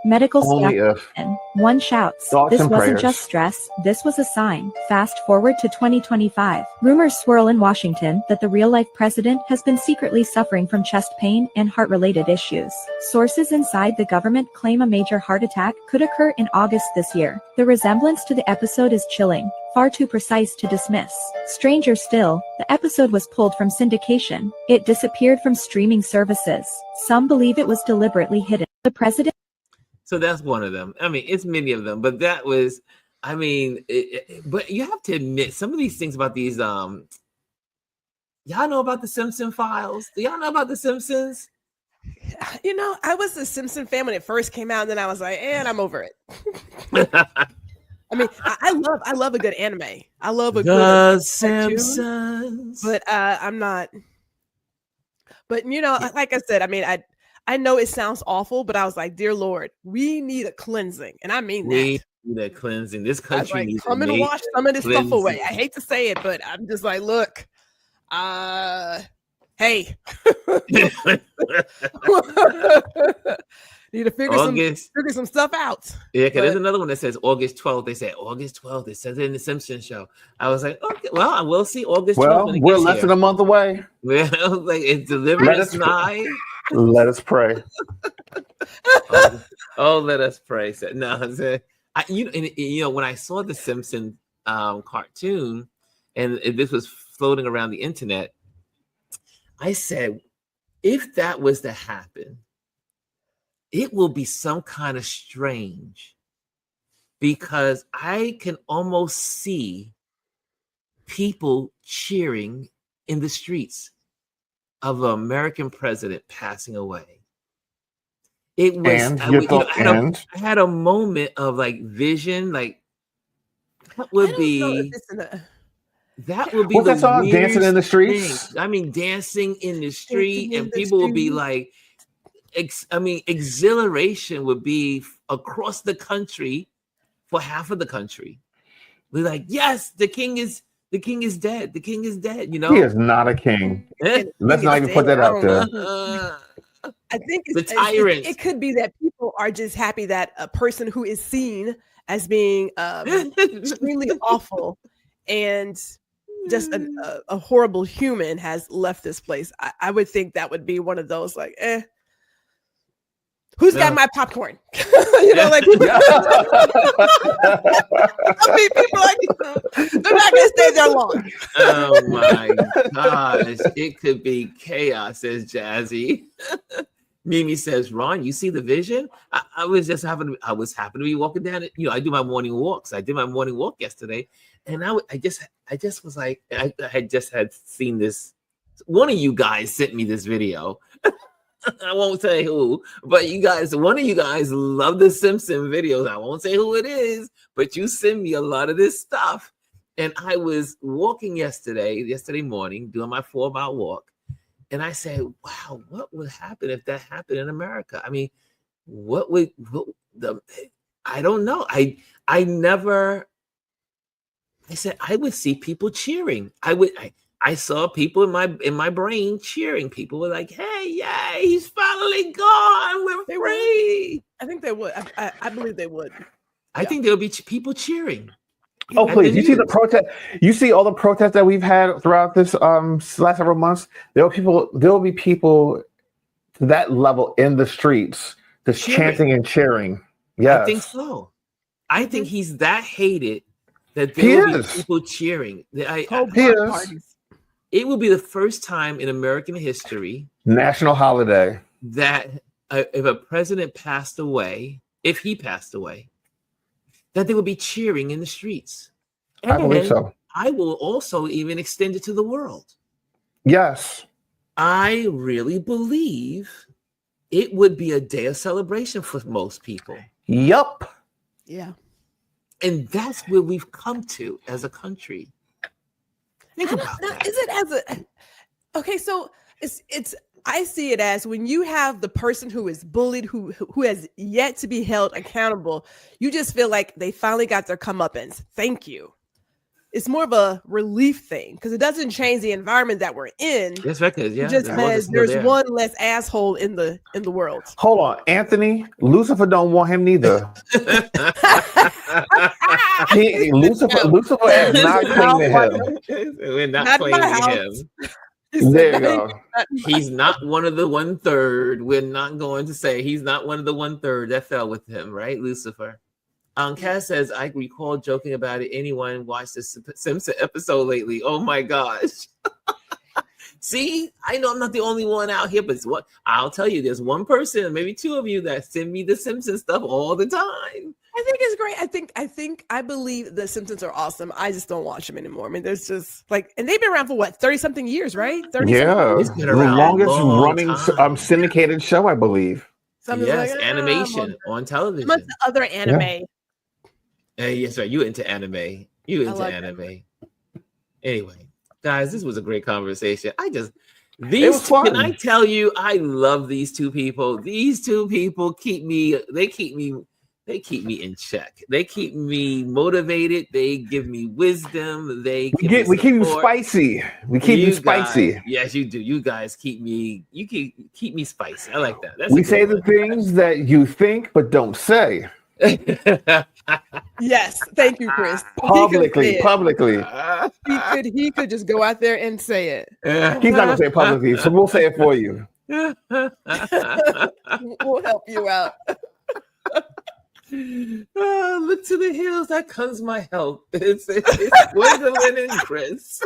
Medical staff and One shouts, Thoughts "This and wasn't prayers. just stress, this was a sign." Fast forward to 2025. Rumors swirl in Washington that the real-life president has been secretly suffering from chest pain and heart-related issues. Sources inside the government claim a major heart attack could occur in August this year. The resemblance to the episode is chilling, far too precise to dismiss. Stranger still, the episode was pulled from syndication. It disappeared from streaming services. Some believe it was deliberately hidden. The president. So that's one of them. I mean, it's many of them, but that was, I mean, but you have to admit some of these things about these. Y'all know about the Simpson files? Do y'all know about the Simpsons? You know, I was a Simpson fan when it first came out, and then I was like, and I'm over it. I mean, I love a good anime. I love a good Simpsons, but I'm not. But you know, like I said, I mean, I know it sounds awful, but I was like, dear Lord, we need a cleansing, and I mean we that. need a cleansing. This country needs come and wash some of this stuff away. I hate to say it, but I'm just like, look, hey. Need to figure some stuff out. Yeah, because there's another one that says August 12th. They said August 12th. It says it in the Simpsons show. I was like, okay, well, I will see August 12th. Well, we're less than a month away. Yeah, I was like, it's deliverance nigh. Let us pray. Let us pray. So, no, you know, when I saw the Simpsons cartoon, and this was floating around the internet, I said, if that was to happen, it will be some kind of strange, because I can almost see people cheering in the streets of an American president passing away. It was, I had a moment of like vision, like that would be. That would be the song, Dancing in the Streets. Thing. I mean, dancing in the street, and people would be like, exhilaration would be across the country for half of the country. We're like, yes, the king is dead. The king is dead. You know, he is not a king. Let's not even put that out there. I think the tyrant. It could be that people are just happy that a person who is seen as being extremely awful and just a horrible human has left this place. I would think that would be one of those like, who's got my popcorn? You know, like people, I mean, people like, they're not gonna stay there long. Oh my gosh, it could be chaos, says Jazzy. Mimi says, Ron, you see the vision? I was happy to be walking down it. You know, I do my morning walks. I did my morning walk yesterday, and I just was like, I had just seen this. One of you guys sent me this video. I won't say who, but one of you guys love the Simpson videos. I won't say who it is, but you send me a lot of this stuff. And I was walking yesterday morning, doing my 4-mile walk. And I said, wow, what would happen if that happened in America? I mean, I don't know. I said, I would see people cheering. I saw people in my brain cheering. People were like, hey, yay, he's finally gone. We're free. I think they would. I believe they would. I think there would be people cheering. Oh, please. You see the protest. You see all the protests that we've had throughout this last several months. There will be people to that level in the streets just chanting and cheering. Yeah, I think so. I think he's that hated that there will be people cheering. It will be the first time in American history, national holiday, that if a president passed away, if he passed away, that they would be cheering in the streets. And I believe so. I will also even extend it to the world. Yes. I really believe it would be a day of celebration for most people. Yup. Yeah. And that's where we've come to as a country. Think about that. Is it as okay? So it's. I see it as when you have the person who is bullied, who has yet to be held accountable. You just feel like they finally got their comeuppance. Thank you. it's more of a relief thing because it doesn't change the environment that we're in. That's right, because It just says there's one less asshole in the world. Hold on, Anthony. Lucifer don't want him neither. Lucifer is not claiming him. We're not claiming him. There you go. He's not one of the 1/3. We're not going to say he's not one of the 1/3 that fell with him, right, Lucifer? Cass says, I recall joking about it. Anyone watched this Simpson episode lately? Oh my gosh. See, I know I'm not the only one out here, but it's what I'll tell you, there's one person, maybe two of you that send me the Simpson stuff all the time. I think it's great. I believe the Simpsons are awesome. I just don't watch them anymore. I mean, there's just and they've been around for what, 30-something years, right? 30 It's been around the longest running syndicated show, I believe. Yes, animation on television. What's the other anime? Yes, sir. You into anime. You into anime. Anyway, guys, this was a great conversation. Can I tell you, I love these two people. These two people keep me in check. They keep me motivated. They give me wisdom. We keep you spicy. We keep you spicy. Yes, you do. You guys keep me spicy. I like that. We say the things that you think but don't say. Yes, thank you, Chris. Publicly. He could just go out there and say it. He's not gonna say it publicly, so we'll say it for you. We'll help you out. Look to the hills, that comes my help. It's Gwendolyn and Chris.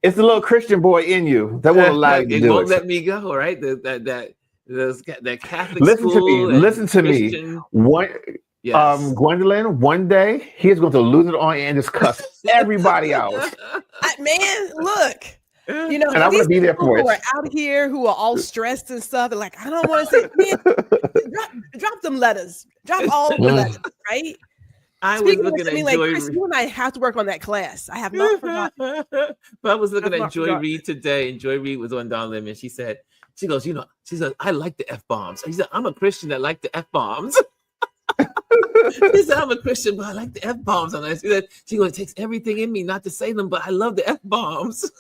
It's the little Christian boy in you that won't allow you to do it. It won't let me go, right? That Catholic Listen to me. Gwendolyn, one day he is going to lose it on you and just cuss everybody out. Man, look. And I'm going to be there for it. Who are out here who are all stressed and stuff, and like, I don't want to say, man, drop them letters. Drop all the letters, right? I was looking at Joy. Chris, you and I have to work on that class. I have not forgotten. But I was looking at Joy Reid today, and Joy Reid was on Don Lemon. She said, she goes, she said, I like the F-bombs. She said, I'm a Christian that like the F-bombs. She said, I'm a Christian, but I like the F-bombs. And she goes, it takes everything in me not to say them, but I love the F-bombs.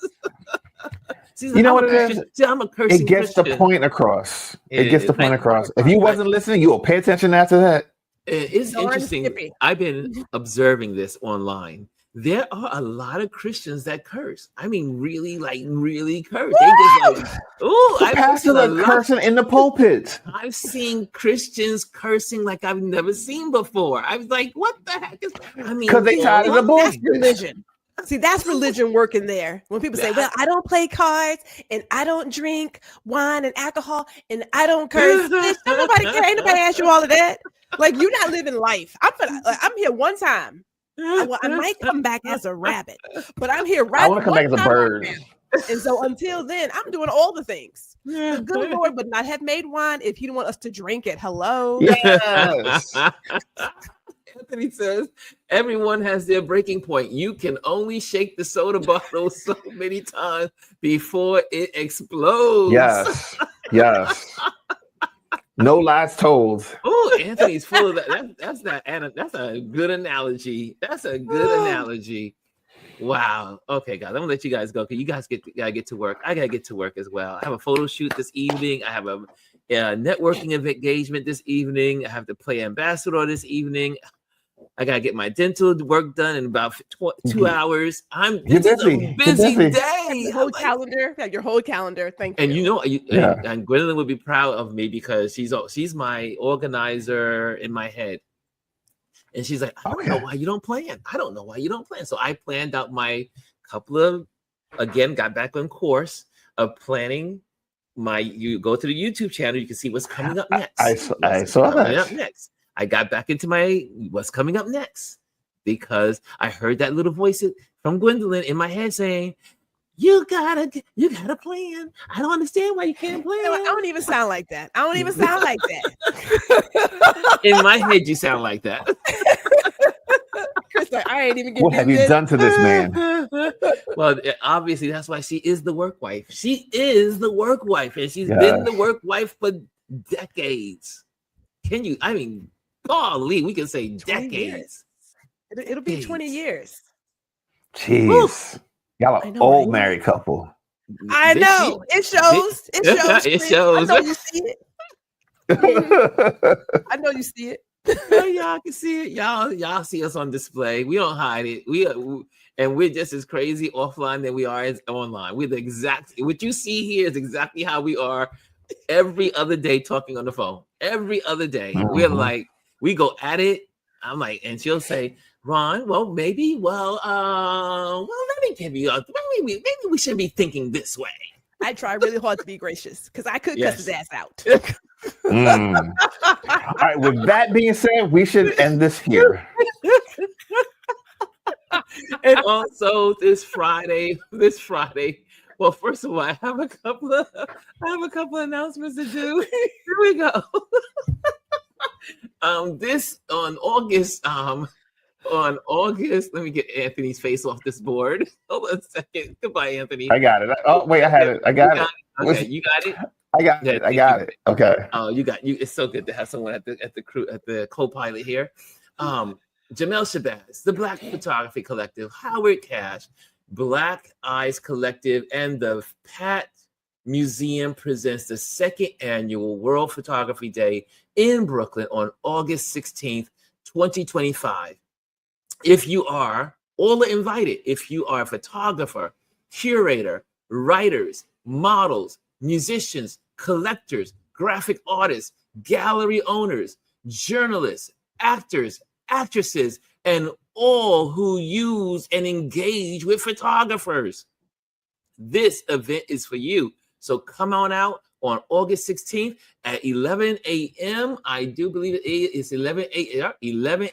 You know what it is? I'm a cursing It gets Christian. The point across. It gets the point across. If you wasn't listening, you'll pay attention after that. It's interesting. I've been observing this online. There are a lot of Christians that curse. I mean, really curse. They just the pastors are cursing in the pulpit. I've seen Christians cursing like I've never seen before. I was like, what the heck is? I mean, because they tired of the bullshit. That's religion. See, that's religion working there. When people say, well, I don't play cards and I don't drink wine and alcohol and I don't curse. Ain't nobody ask you all of that. Like, you're not living life. I'm here one time. I might come back as a rabbit, but I'm here right now. I want to come back as a bird. And so until then, I'm doing all the things. The good Lord would not have made wine if he didn't want us to drink it. Hello? Yes. Anthony says, everyone has their breaking point. You can only shake the soda bottle so many times before it explodes. Yes. No lies told. Oh, Anthony's full of that. That's a good analogy. That's a good analogy. Wow. Okay, guys, I'm gonna let you guys go because you guys gotta get to work. I gotta get to work as well. I have a photo shoot this evening. I have a networking engagement this evening. I have to play ambassador this evening. I gotta get my dental work done in about 2 hours. This is a busy day. Your whole calendar. Your whole calendar. Thank you. And and Gwendolyn would be proud of me because she's my organizer in my head. And she's like, I don't know why you don't plan. So I planned out my got back on course of planning you go to the YouTube channel, you can see what's coming up next. I saw that. Up next. I got back into my what's coming up next because I heard that little voice from Gwendolyn in my head saying, you gotta plan. I don't understand why you can't plan. I don't even sound like that. In my head, you sound like that. Chris, I ain't even. What have you done to this man? Well, obviously, that's why she is the work wife. She is the work wife, and she's been the work wife for decades. Golly, we can say decades. It'll be 20 years. Jeez. Y'all are old right? married couple. I know. It shows. It shows. It shows. I know you see it. I know you see it. Y'all can see it. Y'all see us on display. We don't hide it. And we're just as crazy offline than we are as online. We're the exact. What you see here is exactly how we are every other day talking on the phone. Every other day, we're like, we go at it. I'm like, and she'll say, Ron, well, maybe, let me give you maybe we should be thinking this way. I try really hard to be gracious because I could cuss his ass out. All right, with that being said, we should end this here. And also this Friday. Well, first of all, I have a couple of announcements to do. Here we go. This on August, let me get Anthony's face off this board. Hold on a second. Goodbye, Anthony. I got it. Oh, wait, I had it. I got it. Okay, you got it. I got it. I got it. Okay. Oh, you. It's so good to have someone at the co-pilot here. Jamel Shabazz, the Black Photography Collective, Howard Cash, Black Eyes Collective, and the Pat Museum presents the second annual World Photography Day in Brooklyn on August 16th, 2025. If you are, all are invited. If you are a photographer, curator, writers, models, musicians, collectors, graphic artists, gallery owners, journalists, actors, actresses, and all who use and engage with photographers, this event is for you. So come on out on August 16th at 11 a.m. I do believe it is 11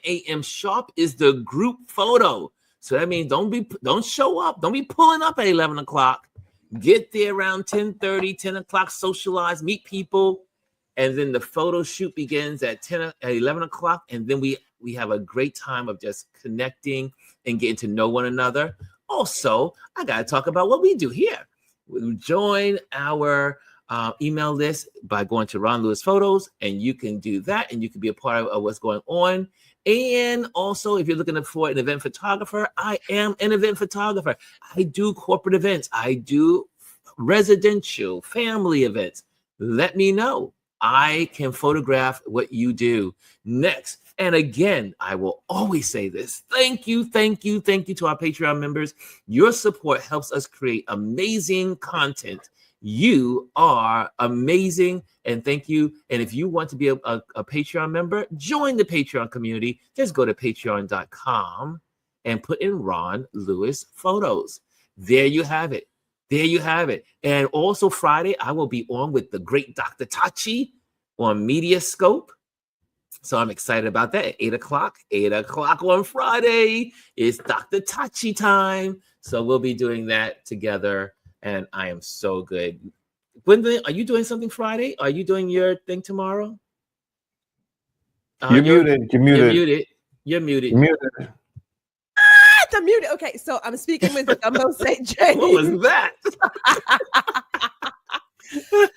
a.m. sharp is the group photo. So that means don't show up. Don't be pulling up at 11 o'clock. Get there around 10:30, 10 o'clock, socialize, meet people. And then the photo shoot begins at 11 o'clock. And then we have a great time of just connecting and getting to know one another. Also, I got to talk about what we do here. Join our email list by going to Ron Lewis Photos, and you can do that, and you can be a part of what's going on. And also, if you're looking for an event photographer, I am an event photographer. I do corporate events. I do residential family events. Let me know. I can photograph what you do. Next, and again, I will always say this. Thank you to our Patreon members. Your support helps us create amazing content. You are amazing, and thank you. And if you want to be a Patreon member, join the Patreon community. Just go to patreon.com and put in Ron Lewis Photos. There you have it. And also Friday, I will be on with the great Dr. Tachi on Mediascope. So I'm excited about that at 8 o'clock. 8 o'clock on Friday is Dr. Tachi time. So we'll be doing that together. And I am so good. Gwendolyn, are you doing something Friday? Are you doing your thing tomorrow? You're muted. You're muted. I'm muted. Okay, so I'm speaking with Gumbo St. James. What was that?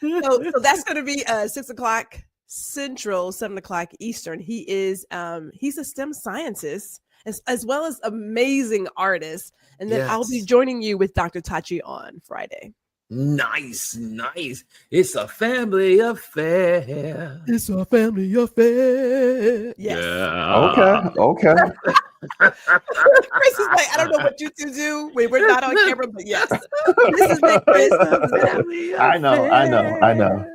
so that's going to be 6 o'clock Central, 7 o'clock Eastern. He's a STEM scientist as well as amazing artist. And then I'll be joining you with Dr. Tachi on Friday. Nice. It's a family affair. Yes. Yeah. Okay. Chris is like, I don't know what you two do. We're not on camera, but yes. This is Big Chris. I know.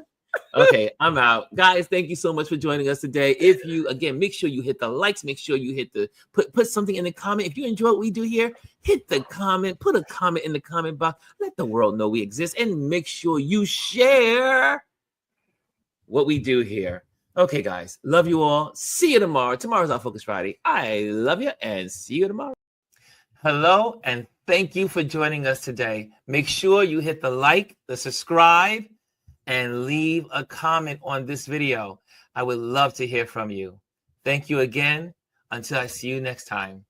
Okay, I'm out. Guys, thank you so much for joining us today. If you, again, make sure you hit the likes, make sure you hit the, put something in the comment. If you enjoy what we do here, hit the comment, put a comment in the comment box. Let the world know we exist, and make sure you share what we do here. Okay, guys, love you all. See you tomorrow. Tomorrow's our Focus Friday. I love you, and see you tomorrow. Hello, and thank you for joining us today. Make sure you hit the like, the subscribe, and leave a comment on this video. I would love to hear from you. Thank you again. Until I see you next time.